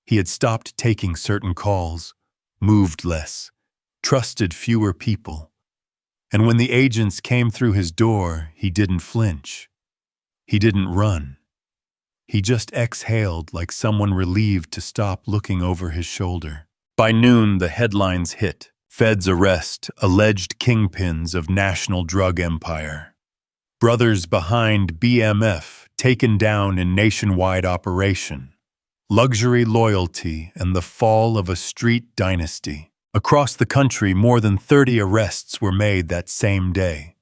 He had stopped taking certain calls, moved less, trusted fewer people. And when the agents came through his door, he didn't flinch. He didn't run. He just exhaled like someone relieved to stop looking over his shoulder. By noon, the headlines hit. Feds arrest alleged kingpins of national drug empire. Brothers behind BMF taken down in nationwide operation. Luxury loyalty and the fall of a street dynasty. Across the country, more than 30 arrests were made that same day.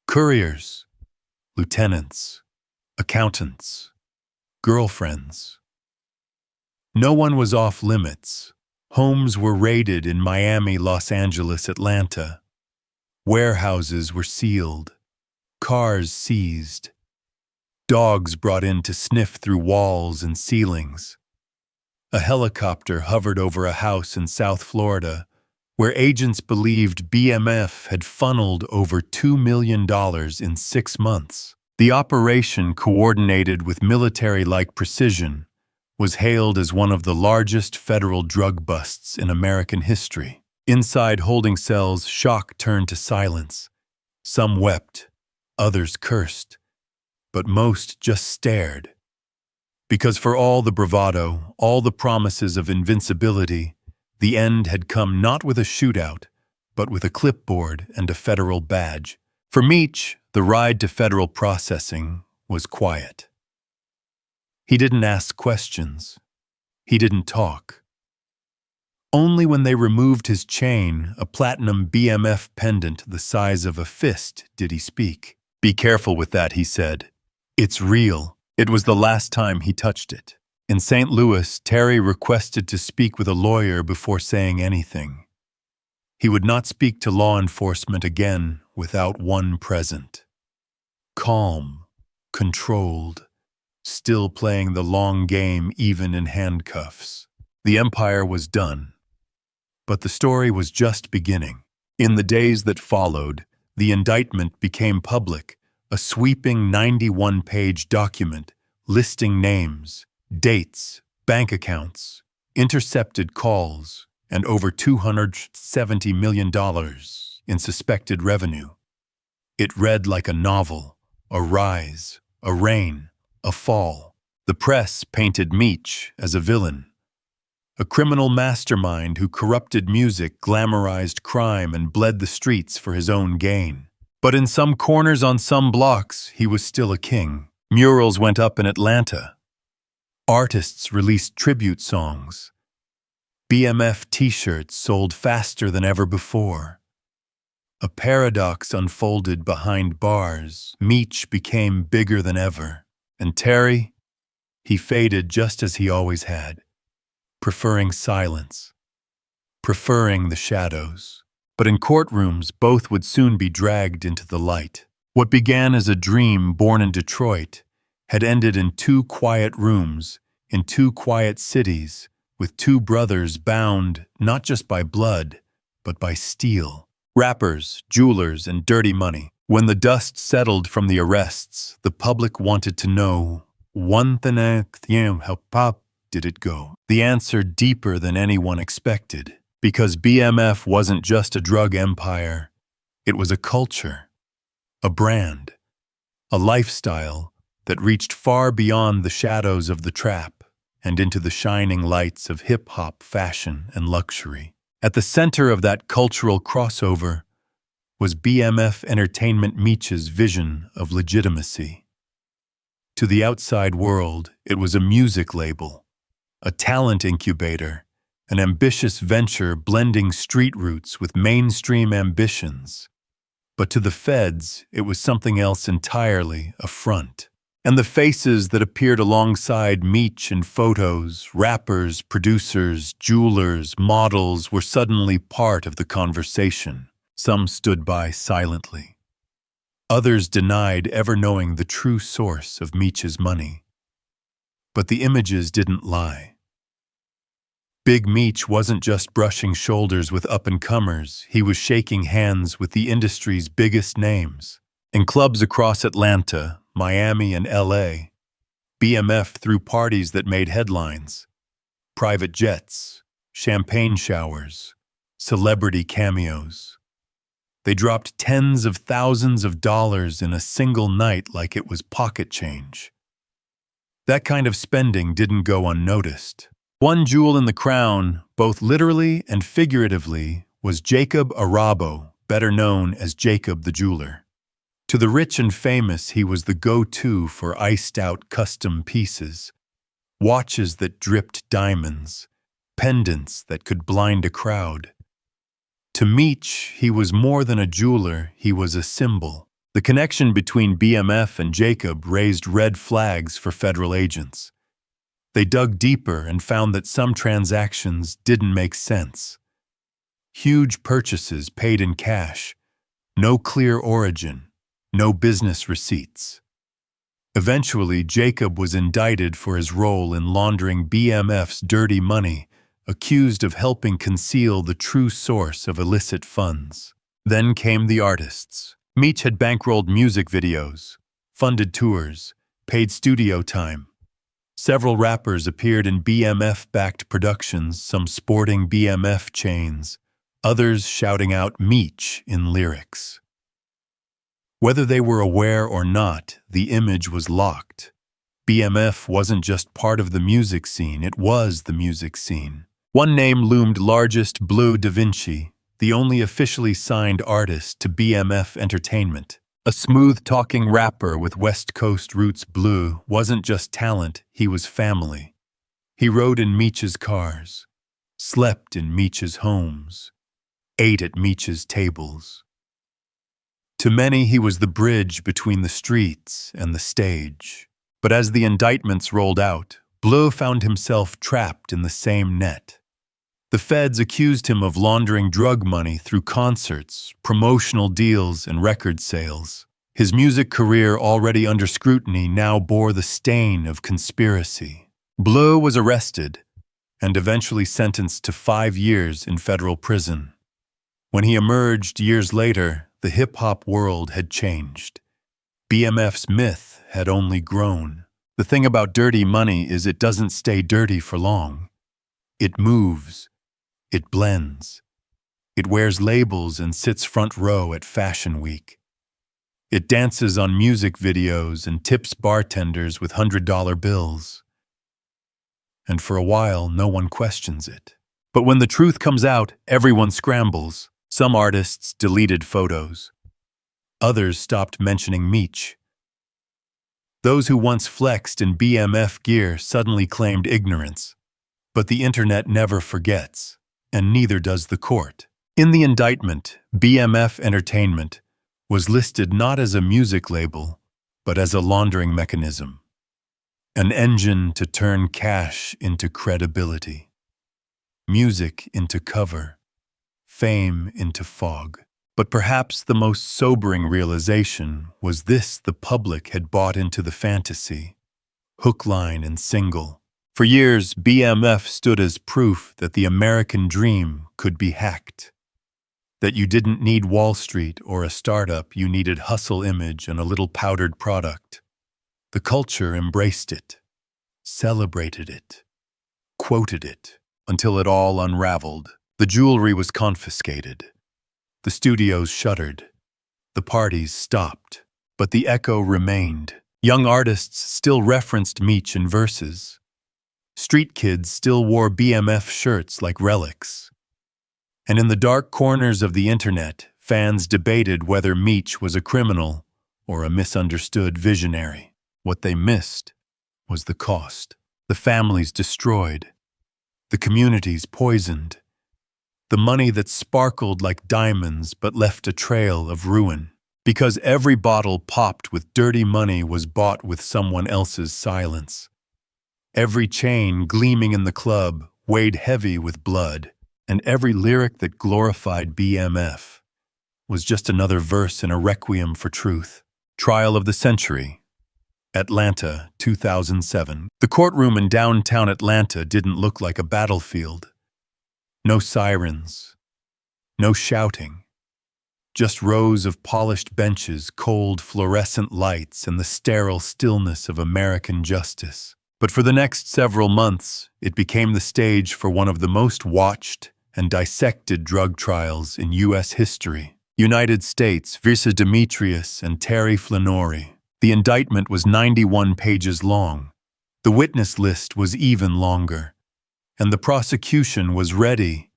Couriers, lieutenants, accountants, girlfriends. No one was off limits. Homes were raided in Miami, Los Angeles, Atlanta. Warehouses were sealed. Cars seized. Dogs brought in to sniff through walls and ceilings. A helicopter hovered over a house in South Florida, where agents believed BMF had funneled over $2 million in 6 months. The operation, coordinated with military-like precision, was hailed as one of the largest federal drug busts in American history. Inside holding cells, shock turned to silence. Some wept, others cursed, but most just stared. Because for all the bravado, all the promises of invincibility, the end had come not with a shootout, but with a clipboard and a federal badge. For Meech, the ride to federal processing was quiet. He didn't ask questions. He didn't talk. Only when they removed his chain, a platinum BMF pendant the size of a fist, did he speak. "Be careful with that," he said. "It's real." It was the last time he touched it. In St. Louis, Terry requested to speak with a lawyer before saying anything. He would not speak to law enforcement again without one present. Calm, controlled, still playing the long game even in handcuffs. The empire was done. But the story was just beginning. In the days that followed, the indictment became public, a sweeping 91-page document listing names, dates, bank accounts, intercepted calls, and over $270 million in suspected revenue. It read like a novel, a rise, a reign, a fall. The press painted Meech as a villain, a criminal mastermind who corrupted music, glamorized crime, and bled the streets for his own gain. But in some corners on some blocks, he was still a king. Murals went up in Atlanta. Artists released tribute songs. BMF t-shirts sold faster than ever before. A paradox unfolded behind bars. Meech became bigger than ever. And Terry, he faded just as he always had, preferring silence, preferring the shadows. But in courtrooms, both would soon be dragged into the light. What began as a dream born in Detroit had ended in 2 quiet rooms, in 2 quiet cities, with 2 brothers bound not just by blood, but by steel. Rappers, jewelers, and dirty money. When the dust settled from the arrests, the public wanted to know, how did it go? The answer deeper than anyone expected. Because BMF wasn't just a drug empire, it was a culture, a brand, a lifestyle that reached far beyond the shadows of the trap and into the shining lights of hip-hop, fashion, and luxury. At the center of that cultural crossover was BMF Entertainment Meech's vision of legitimacy. To the outside world, it was a music label, a talent incubator, an ambitious venture blending street roots with mainstream ambitions. But to the feds, it was something else entirely, a front. And the faces that appeared alongside Meech in photos, rappers, producers, jewelers, models, were suddenly part of the conversation. Some stood by silently. Others denied ever knowing the true source of Meech's money. But the images didn't lie. Big Meech wasn't just brushing shoulders with up-and-comers, he was shaking hands with the industry's biggest names. In clubs across Atlanta, Miami, and LA, BMF threw parties that made headlines. Private jets, champagne showers, celebrity cameos. They dropped tens of thousands of dollars in a single night like it was pocket change. That kind of spending didn't go unnoticed. One jewel in the crown, both literally and figuratively, was Jacob Arabo, better known as Jacob the Jeweler. To the rich and famous, he was the go-to for iced-out custom pieces, watches that dripped diamonds, pendants that could blind a crowd. To Meech, he was more than a jeweler, he was a symbol. The connection between BMF and Jacob raised red flags for federal agents. They dug deeper and found that some transactions didn't make sense. Huge purchases paid in cash, no clear origin, no business receipts. Eventually, Jacob was indicted for his role in laundering BMF's dirty money, accused of helping conceal the true source of illicit funds. Then came the artists. Meech had bankrolled music videos, funded tours, paid studio time. Several rappers appeared in BMF-backed productions, some sporting BMF chains, others shouting out Meech in lyrics. Whether they were aware or not, the image was locked. BMF wasn't just part of the music scene, it was the music scene. One name loomed largest: Blue Da Vinci, the only officially signed artist to BMF Entertainment. A smooth-talking rapper with West Coast roots, Blue wasn't just talent, he was family. He rode in Meech's cars, slept in Meech's homes, ate at Meech's tables. To many, he was the bridge between the streets and the stage. But as the indictments rolled out, Bleu found himself trapped in the same net. The feds accused him of laundering drug money through concerts, promotional deals, and record sales. His music career, already under scrutiny, now bore the stain of conspiracy. Bleu was arrested and eventually sentenced to 5 years in federal prison. When he emerged years later, the hip-hop world had changed. BMF's myth had only grown. The thing about dirty money is it doesn't stay dirty for long. It moves. It blends. It wears labels and sits front row at Fashion Week. It dances on music videos and tips bartenders with $100 bills. And for a while, no one questions it. But when the truth comes out, everyone scrambles. Some artists deleted photos. Others stopped mentioning Meech. Those who once flexed in BMF gear suddenly claimed ignorance. But the internet never forgets, and neither does the court. In the indictment, BMF Entertainment was listed not as a music label, but as a laundering mechanism. An engine to turn cash into credibility, music into cover, fame into fog. But perhaps the most sobering realization was this: the public had bought into the fantasy, hook, line, and single. For years, BMF stood as proof that the American dream could be hacked. That you didn't need Wall Street or a startup, you needed hustle image and a little powdered product. The culture embraced it, celebrated it, quoted it, until it all unraveled. The jewelry was confiscated. The studios shuttered. The parties stopped. But the echo remained. Young artists still referenced Meech in verses. Street kids still wore BMF shirts like relics. And in the dark corners of the internet, fans debated whether Meech was a criminal or a misunderstood visionary. What they missed was the cost. the families destroyed, the communities poisoned, the money that sparkled like diamonds but left a trail of ruin. Because every bottle popped with dirty money was bought with someone else's silence. Every chain gleaming in the club weighed heavy with blood, and every lyric that glorified BMF was just another verse in a requiem for truth. Trial of the Century, Atlanta, 2007. The courtroom in downtown Atlanta didn't look like a battlefield. No sirens, no shouting. Just rows of polished benches, cold fluorescent lights, and the sterile stillness of American justice. But for the next several months, it became the stage for one of the most watched and dissected drug trials in U.S. history. United States versus Demetrius and Terry Flenory. The indictment was 91 pages long. The witness list was even longer. And the prosecution was ready.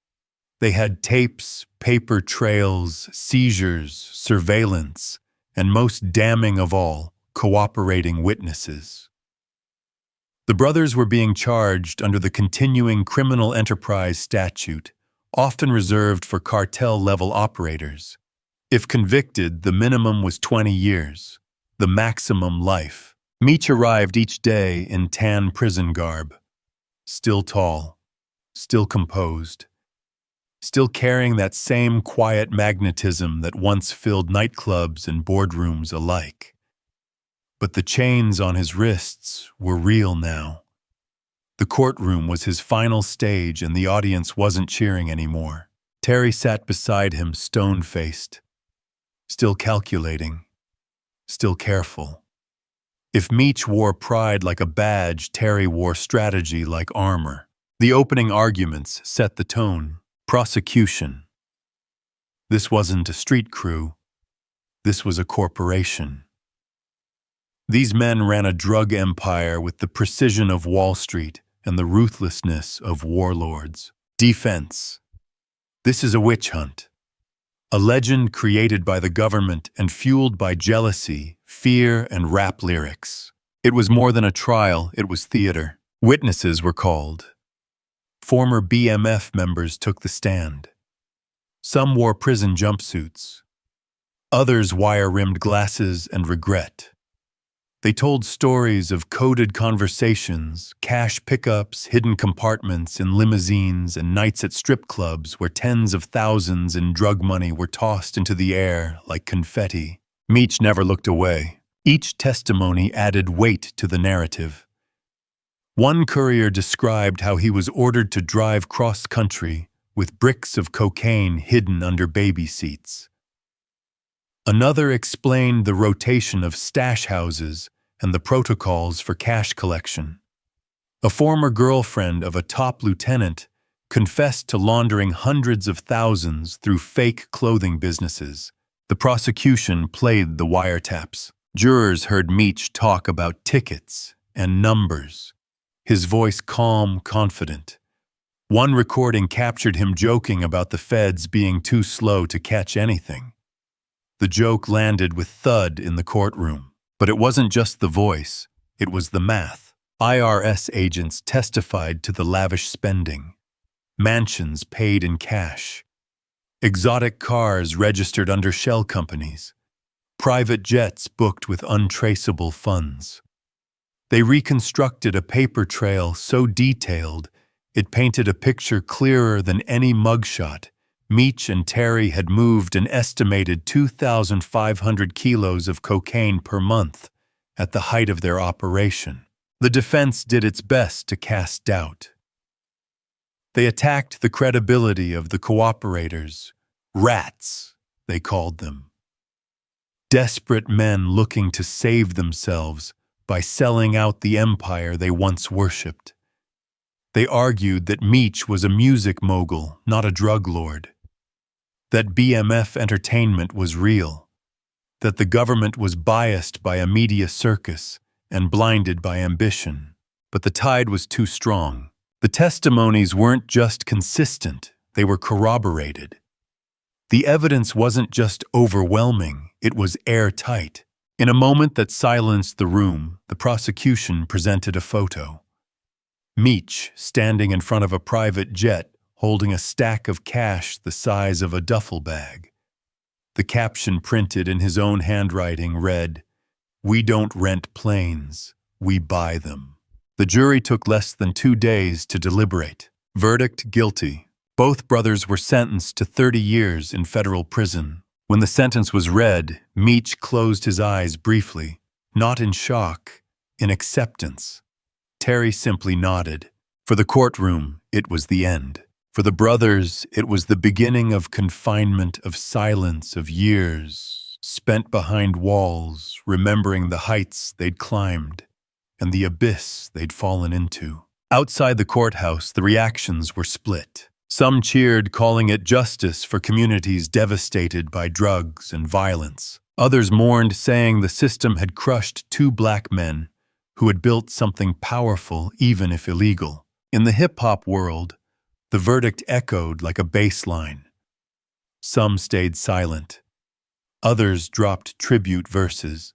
They had tapes, paper trails, seizures, surveillance, and most damning of all, cooperating witnesses. The brothers were being charged under the continuing criminal enterprise statute, often reserved for cartel-level operators. If convicted, the minimum was 20 years, the maximum life. Meech arrived each day in tan prison garb, still tall, still composed, still carrying that same quiet magnetism that once filled nightclubs and boardrooms alike. But the chains on his wrists were real now. The courtroom was his final stage and the audience wasn't cheering anymore. Terry sat beside him, stone-faced, still calculating, still careful. If Meech wore pride like a badge, Terry wore strategy like armor. The opening arguments set the tone. Prosecution. This wasn't a street crew. This was a corporation. These men ran a drug empire with the precision of Wall Street and the ruthlessness of warlords. Defense. This is a witch hunt. A legend created by the government and fueled by jealousy, fear, and rap lyrics. It was more than a trial, it was theater. Witnesses were called. Former BMF members took the stand. Some wore prison jumpsuits. Others wire-rimmed glasses and regret. They told stories of coded conversations, cash pickups, hidden compartments in limousines, and nights at strip clubs where tens of thousands in drug money were tossed into the air like confetti. Meech never looked away. Each testimony added weight to the narrative. One courier described how he was ordered to drive cross-country with bricks of cocaine hidden under baby seats. Another explained the rotation of stash houses and the protocols for cash collection. A former girlfriend of a top lieutenant confessed to laundering hundreds of thousands through fake clothing businesses. The prosecution played the wiretaps. Jurors heard Meech talk about tickets and numbers. His voice calm, confident. One recording captured him joking about the feds being too slow to catch anything. The joke landed with thud in the courtroom. But it wasn't just the voice, it was the math. IRS agents testified to the lavish spending. Mansions paid in cash. Exotic cars registered under shell companies. Private jets booked with untraceable funds. They reconstructed a paper trail so detailed, it painted a picture clearer than any mugshot. Meech and Terry had moved an estimated 2,500 kilos of cocaine per month at the height of their operation. The defense did its best to cast doubt. They attacked the credibility of the cooperators. Rats, they called them. Desperate men looking to save themselves by selling out the empire they once worshipped. They argued that Meech was a music mogul, not a drug lord. That BMF entertainment was real. That the government was biased by a media circus and blinded by ambition. But the tide was too strong. The testimonies weren't just consistent, they were corroborated. The evidence wasn't just overwhelming, it was airtight. In a moment that silenced the room, the prosecution presented a photo. Meech standing in front of a private jet holding a stack of cash the size of a duffel bag. The caption printed in his own handwriting read, "We don't rent planes, we buy them." The jury took less than 2 days to deliberate. Verdict: guilty. Both brothers were sentenced to 30 years in federal prison. When the sentence was read, Meech closed his eyes briefly, not in shock, in acceptance. Terry simply nodded. For the courtroom, it was the end. For the brothers, it was the beginning of confinement, of silence, of years spent behind walls, remembering the heights they'd climbed and the abyss they'd fallen into. Outside the courthouse, the reactions were split. Some cheered, calling it justice for communities devastated by drugs and violence. Others mourned, saying the system had crushed 2 black men who had built something powerful, even if illegal. In the hip-hop world, the verdict echoed like a bass line. Some stayed silent. Others dropped tribute verses.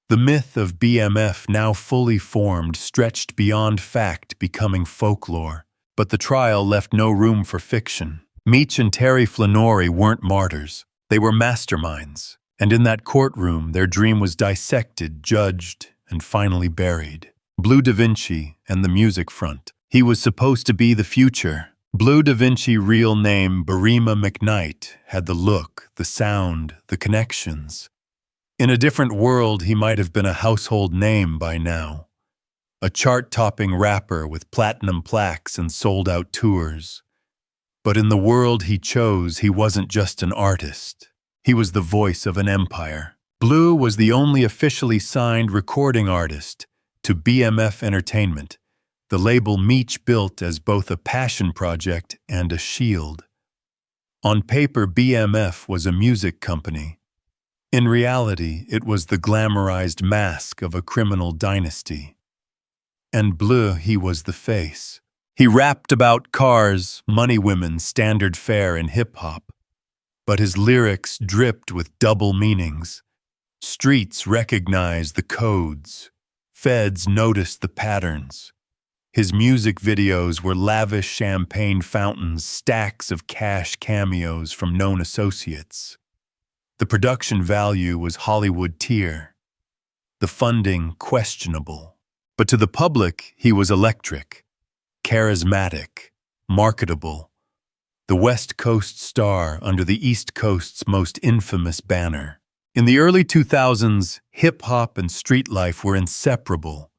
The myth of BMF, now fully formed, stretched beyond fact, becoming folklore. But the trial left no room for fiction. Meech and Terry Flenory weren't martyrs. They were masterminds. And in that courtroom, their dream was dissected, judged, and finally buried. Blue Da Vinci and the music front. He was supposed to be the future. Blue Da Vinci, real name Barima McKnight, had the look, the sound, the connections. In a different world, he might have been a household name by now. A chart-topping rapper with platinum plaques and sold-out tours. But in the world he chose, he wasn't just an artist. He was the voice of an empire. Blue was the only officially signed recording artist to BMF Entertainment, the label Meech built as both a passion project and a shield. On paper, BMF was a music company. In reality, it was the glamorized mask of a criminal dynasty. And Bleu, he was the face. He rapped about cars, money, women, standard fare, and hip-hop. But his lyrics dripped with double meanings. Streets recognized the codes. Feds noticed the patterns. His music videos were lavish champagne fountains, stacks of cash cameos from known associates. The production value was Hollywood tier. The funding questionable. But to the public, he was electric, charismatic, marketable, the West Coast star under the East Coast's most infamous banner. In the early 2000s, hip-hop and street life were inseparable.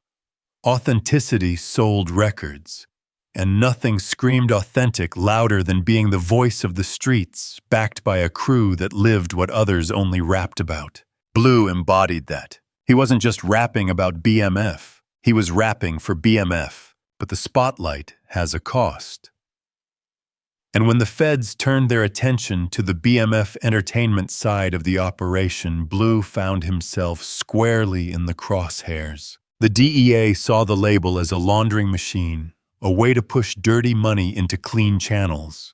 Authenticity sold records, and nothing screamed authentic louder than being the voice of the streets, backed by a crew that lived what others only rapped about. Blue embodied that. He wasn't just rapping about BMF. He was rapping for BMF, but the spotlight has a cost. And when the feds turned their attention to the BMF entertainment side of the operation, Blue found himself squarely in the crosshairs. The DEA saw the label as a laundering machine, a way to push dirty money into clean channels.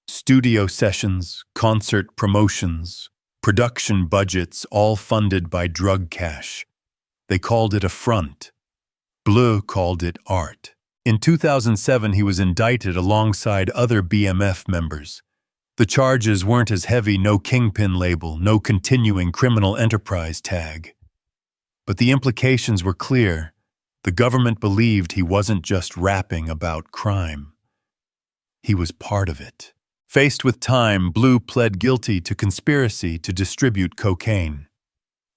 Studio sessions, concert promotions, production budgets, all funded by drug cash. They called it a front. Bleu called it art. In 2007, he was indicted alongside other BMF members. The charges weren't as heavy, no kingpin label, no continuing criminal enterprise tag. But the implications were clear. The government believed he wasn't just rapping about crime. He was part of it. Faced with time, Blue pled guilty to conspiracy to distribute cocaine.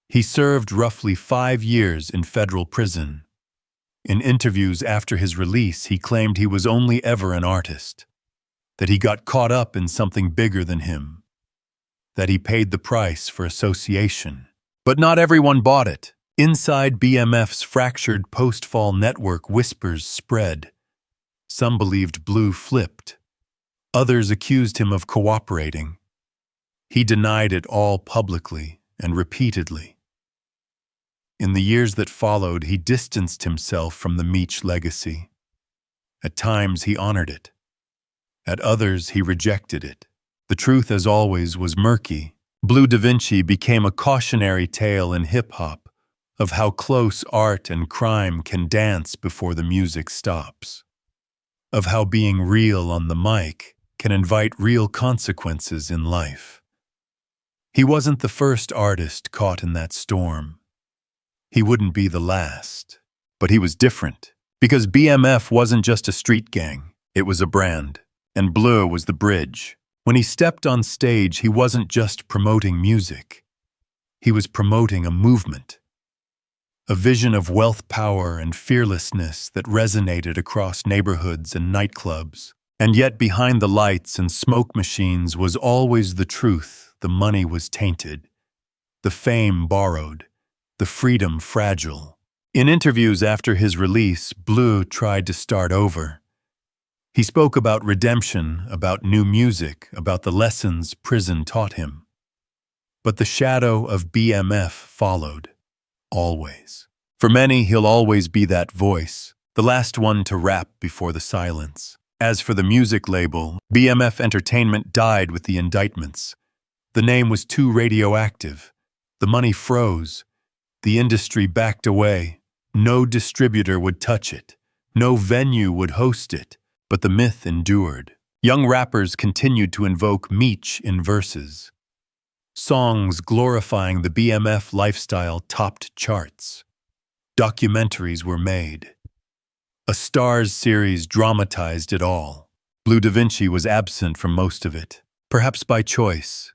He served roughly 5 years in federal prison. In interviews after his release, he claimed he was only ever an artist, that he got caught up in something bigger than him, that he paid the price for association. But not everyone bought it. Inside BMF's fractured post-fall network, whispers spread. Some believed Blue flipped. Others accused him of cooperating. He denied it all publicly and repeatedly. In the years that followed, he distanced himself from the Meech legacy. At times, he honored it. At others, he rejected it. The truth, as always, was murky. Blue Da Vinci became a cautionary tale in hip-hop, of how close art and crime can dance before the music stops, of how being real on the mic can invite real consequences in life. He wasn't the first artist caught in that storm. He wouldn't be the last. But he was different, because BMF wasn't just a street gang, it was a brand, and Bleu was the bridge. When he stepped on stage, he wasn't just promoting music. He was promoting a movement, a vision of wealth, power, and fearlessness that resonated across neighborhoods and nightclubs. And yet behind the lights and smoke machines was always the truth. The money was tainted, the fame borrowed, the freedom fragile. In interviews after his release, Bleu tried to start over. He spoke about redemption, about new music, about the lessons prison taught him. But the shadow of BMF followed, always. For many, he'll always be that voice, the last one to rap before the silence. As for the music label, BMF Entertainment died with the indictments. The name was too radioactive. The money froze. The industry backed away. No distributor would touch it. No venue would host it. But the myth endured. Young rappers continued to invoke Meech in verses. Songs glorifying the BMF lifestyle topped charts. Documentaries were made. A Starz series dramatized it all. Blue Da Vinci was absent from most of it, perhaps by choice.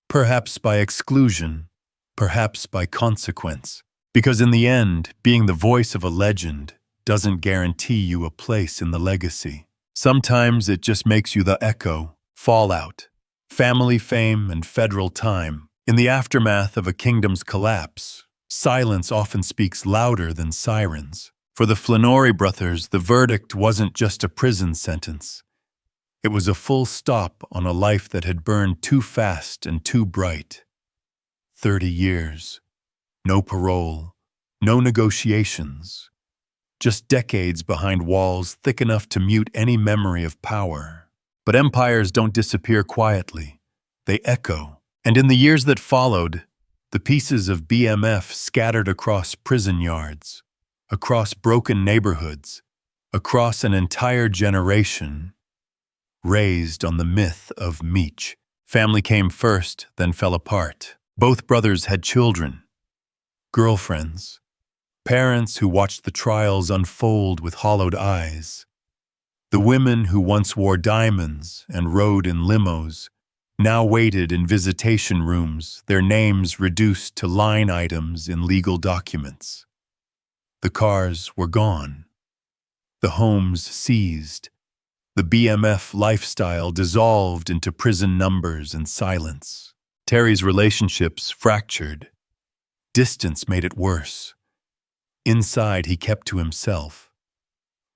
Perhaps by exclusion, perhaps by consequence. Because in the end, being the voice of a legend doesn't guarantee you a place in the legacy. Sometimes it just makes you the echo, fallout, family fame, and federal time. In the aftermath of a kingdom's collapse, silence often speaks louder than sirens. For the Flenory brothers, the verdict wasn't just a prison sentence. It was a full stop on a life that had burned too fast and too bright. 30 years. No parole. No negotiations. Just decades behind walls thick enough to mute any memory of power. But empires don't disappear quietly. They echo. And in the years that followed, the pieces of BMF scattered across prison yards, across broken neighborhoods, across an entire generation, raised on the myth of Meech. Family came first, then fell apart. Both brothers had children, girlfriends, parents who watched the trials unfold with hollowed eyes. The women who once wore diamonds and rode in limos now waited in visitation rooms, their names reduced to line items in legal documents. The cars were gone. The homes seized. The BMF lifestyle dissolved into prison numbers and silence. Terry's relationships fractured. Distance made it worse. Inside, he kept to himself.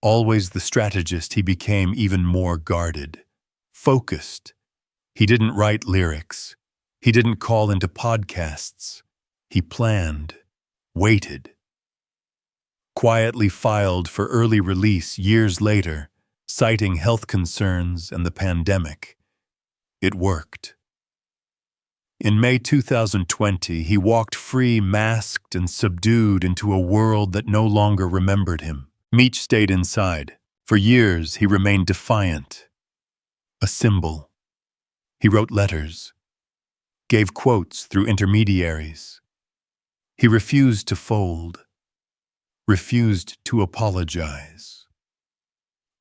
Always the strategist, he became even more guarded, focused. He didn't write lyrics. He didn't call into podcasts. He planned, waited. Quietly filed for early release years later, citing health concerns and the pandemic. It worked. In May 2020, he walked free, masked and subdued into a world that no longer remembered him. Meech stayed inside. For years, he remained defiant. A symbol. He wrote letters, gave quotes through intermediaries. He refused to fold, refused to apologize.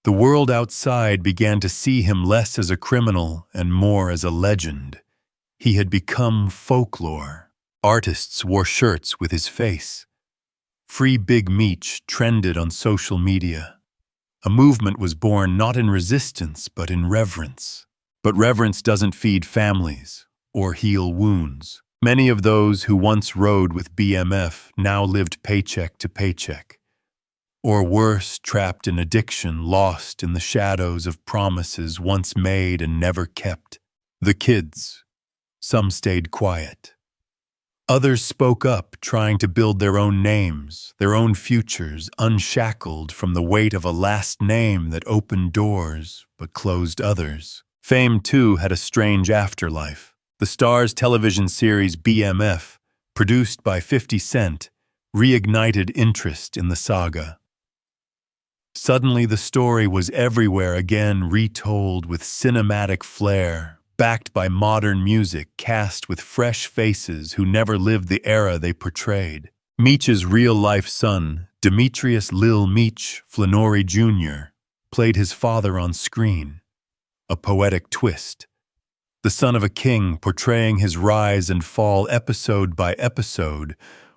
The world outside began to see him less as a criminal and more as a legend. He had become folklore. Artists wore shirts with his face. Free Big Meech trended on social media. A movement was born not in resistance, but in reverence. But reverence doesn't feed families or heal wounds. Many of those who once rode with BMF now lived paycheck to paycheck. Or worse, trapped in addiction, lost in the shadows of promises once made and never kept. The kids. Some stayed quiet. Others spoke up, trying to build their own names, their own futures, unshackled from the weight of a last name that opened doors but closed others. Fame, too, had a strange afterlife. The Starz television series BMF, produced by 50 Cent, reignited interest in the saga. Suddenly the story was everywhere again, retold with cinematic flair, backed by modern music cast with fresh faces who never lived the era they portrayed. Meech's real-life son, Demetrius Lil Meech Flenory Jr., played his father on screen. A poetic twist. The son of a king portraying his rise and fall episode by episode,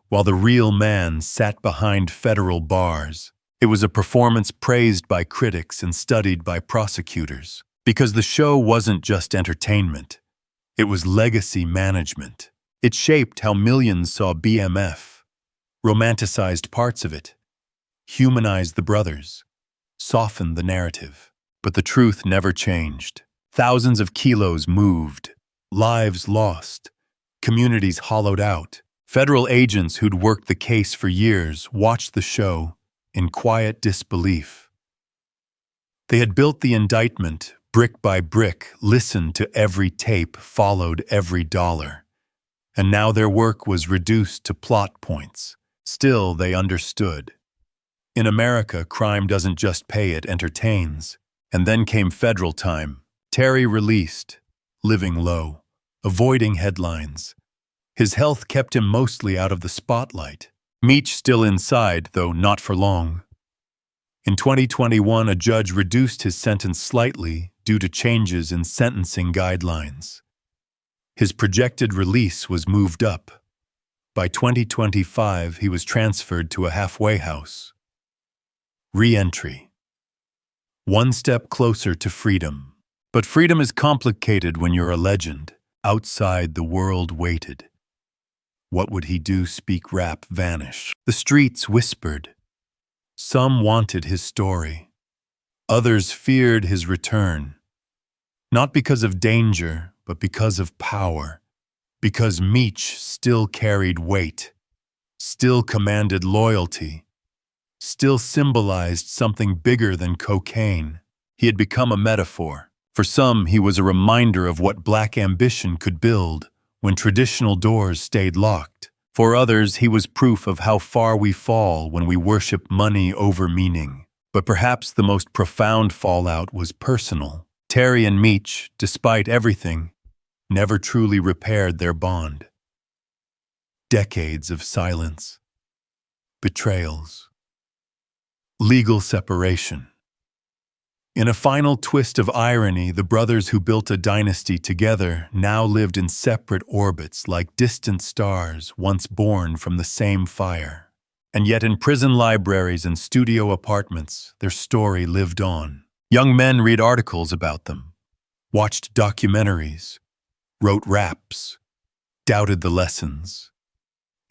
while the real man sat behind federal bars. It was a performance praised by critics and studied by prosecutors, because the show wasn't just entertainment. It was legacy management. It shaped how millions saw BMF, romanticized parts of it, humanized the brothers, softened the narrative. But the truth never changed. Thousands of kilos moved, lives lost, communities hollowed out. Federal agents who'd worked the case for years watched the show in quiet disbelief. They had built the indictment brick by brick, listened to every tape, followed every dollar. And now their work was reduced to plot points. Still, they understood. In America, crime doesn't just pay, it entertains. And then came federal time. Terry released, living low, avoiding headlines. His health kept him mostly out of the spotlight. Meech still inside, though not for long. In 2021, a judge reduced his sentence slightly due to changes in sentencing guidelines. His projected release was moved up. By 2025, he was transferred to a halfway house. Re-entry. One step closer to freedom. But freedom is complicated when you're a legend. Outside, the world waited. What would he do? Speak, rap, vanish. The streets whispered. Some wanted his story. Others feared his return. Not because of danger, but because of power. Because Meech still carried weight, still commanded loyalty, still symbolized something bigger than cocaine. He had become a metaphor. For some, he was a reminder of what black ambition could build when traditional doors stayed locked. For others, he was proof of how far we fall when we worship money over meaning. But perhaps the most profound fallout was personal. Terry and Meech, despite everything, never truly repaired their bond. Decades of silence, betrayals, legal separation. In a final twist of irony, the brothers who built a dynasty together now lived in separate orbits like distant stars once born from the same fire. And yet in prison libraries and studio apartments, their story lived on. Young men read articles about them, watched documentaries, wrote raps, doubted the lessons,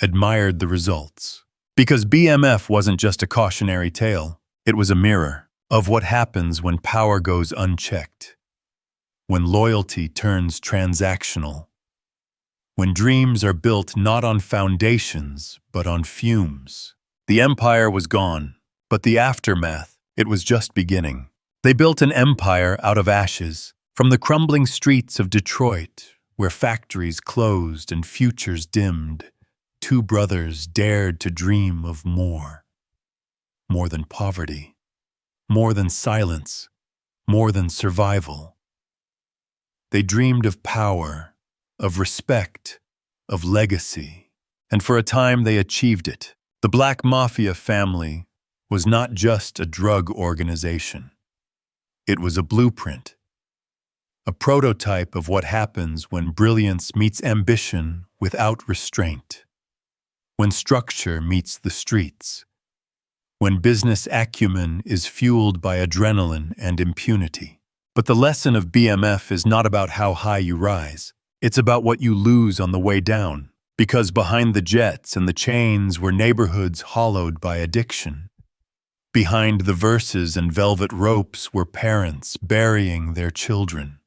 admired the results. Because BMF wasn't just a cautionary tale, it was a mirror of what happens when power goes unchecked, when loyalty turns transactional, when dreams are built not on foundations, but on fumes. The empire was gone, but the aftermath, it was just beginning. They built an empire out of ashes, from the crumbling streets of Detroit, where factories closed and futures dimmed. Two brothers dared to dream of more than poverty. More than silence, more than survival. They dreamed of power, of respect, of legacy, and for a time they achieved it. The Black Mafia family was not just a drug organization. It was a blueprint, a prototype of what happens when brilliance meets ambition without restraint, when structure meets the streets, when business acumen is fueled by adrenaline and impunity. But the lesson of BMF is not about how high you rise. It's about what you lose on the way down. Because behind the jets and the chains were neighborhoods hollowed by addiction. Behind the verses and velvet ropes were parents burying their children.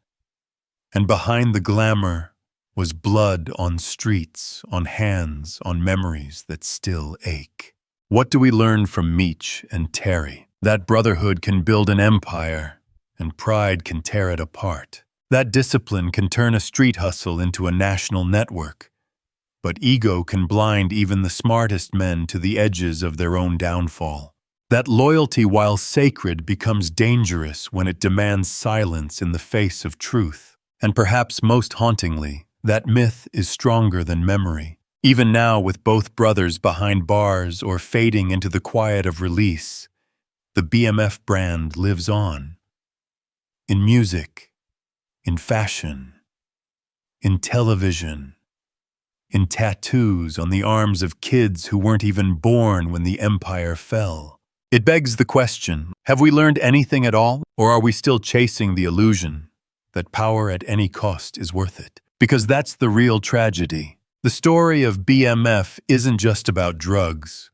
And behind the glamour was blood on streets, on hands, on memories that still ache. What do we learn from Meech and Terry? That brotherhood can build an empire, and pride can tear it apart. That discipline can turn a street hustle into a national network. But ego can blind even the smartest men to the edges of their own downfall. That loyalty, while sacred, becomes dangerous when it demands silence in the face of truth. And perhaps most hauntingly, that myth is stronger than memory. Even now, with both brothers behind bars or fading into the quiet of release, the BMF brand lives on. In music, in fashion, in television, in tattoos on the arms of kids who weren't even born when the empire fell. It begs the question, have we learned anything at all, or are we still chasing the illusion that power at any cost is worth it? Because that's the real tragedy. The story of BMF isn't just about drugs.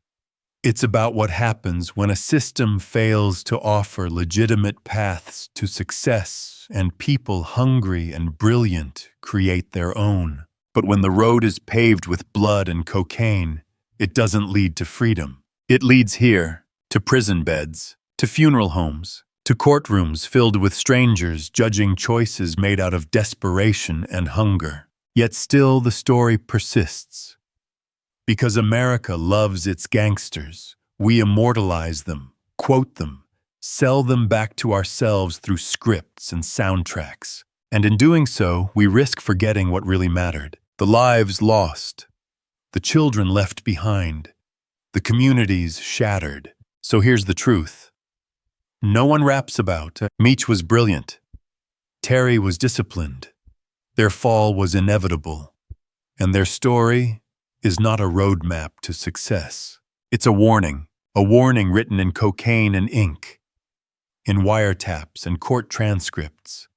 It's about what happens when a system fails to offer legitimate paths to success and people hungry and brilliant create their own. But when the road is paved with blood and cocaine, it doesn't lead to freedom. It leads here, to prison beds, to funeral homes, to courtrooms filled with strangers judging choices made out of desperation and hunger. Yet still the story persists. Because America loves its gangsters, we immortalize them, quote them, sell them back to ourselves through scripts and soundtracks. And in doing so, we risk forgetting what really mattered. The lives lost, the children left behind, the communities shattered. So here's the truth. No one raps about Meech was brilliant. Terry was disciplined. Their fall was inevitable. And their story is not a roadmap to success. It's a warning written in cocaine and ink, in wiretaps and court transcripts,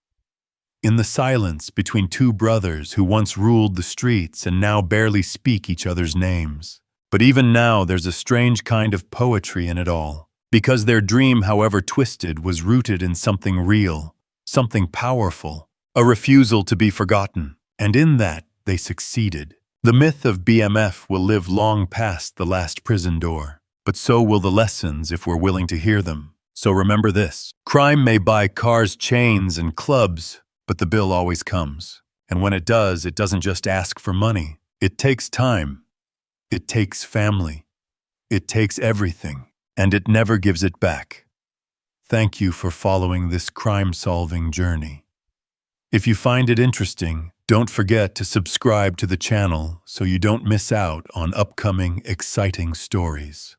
in the silence between two brothers who once ruled the streets and now barely speak each other's names. But even now there's a strange kind of poetry in it all, because their dream, however twisted, was rooted in something real, something powerful, a refusal to be forgotten, and in that they succeeded. The myth of BMF will live long past the last prison door, but so will the lessons if we're willing to hear them. So remember this: crime may buy cars, chains, and clubs, but the bill always comes. And when it does, it doesn't just ask for money. It takes time. It takes family. It takes everything, and it never gives it back. Thank you for following this crime-solving journey. If you find it interesting, don't forget to subscribe to the channel so you don't miss out on upcoming exciting stories.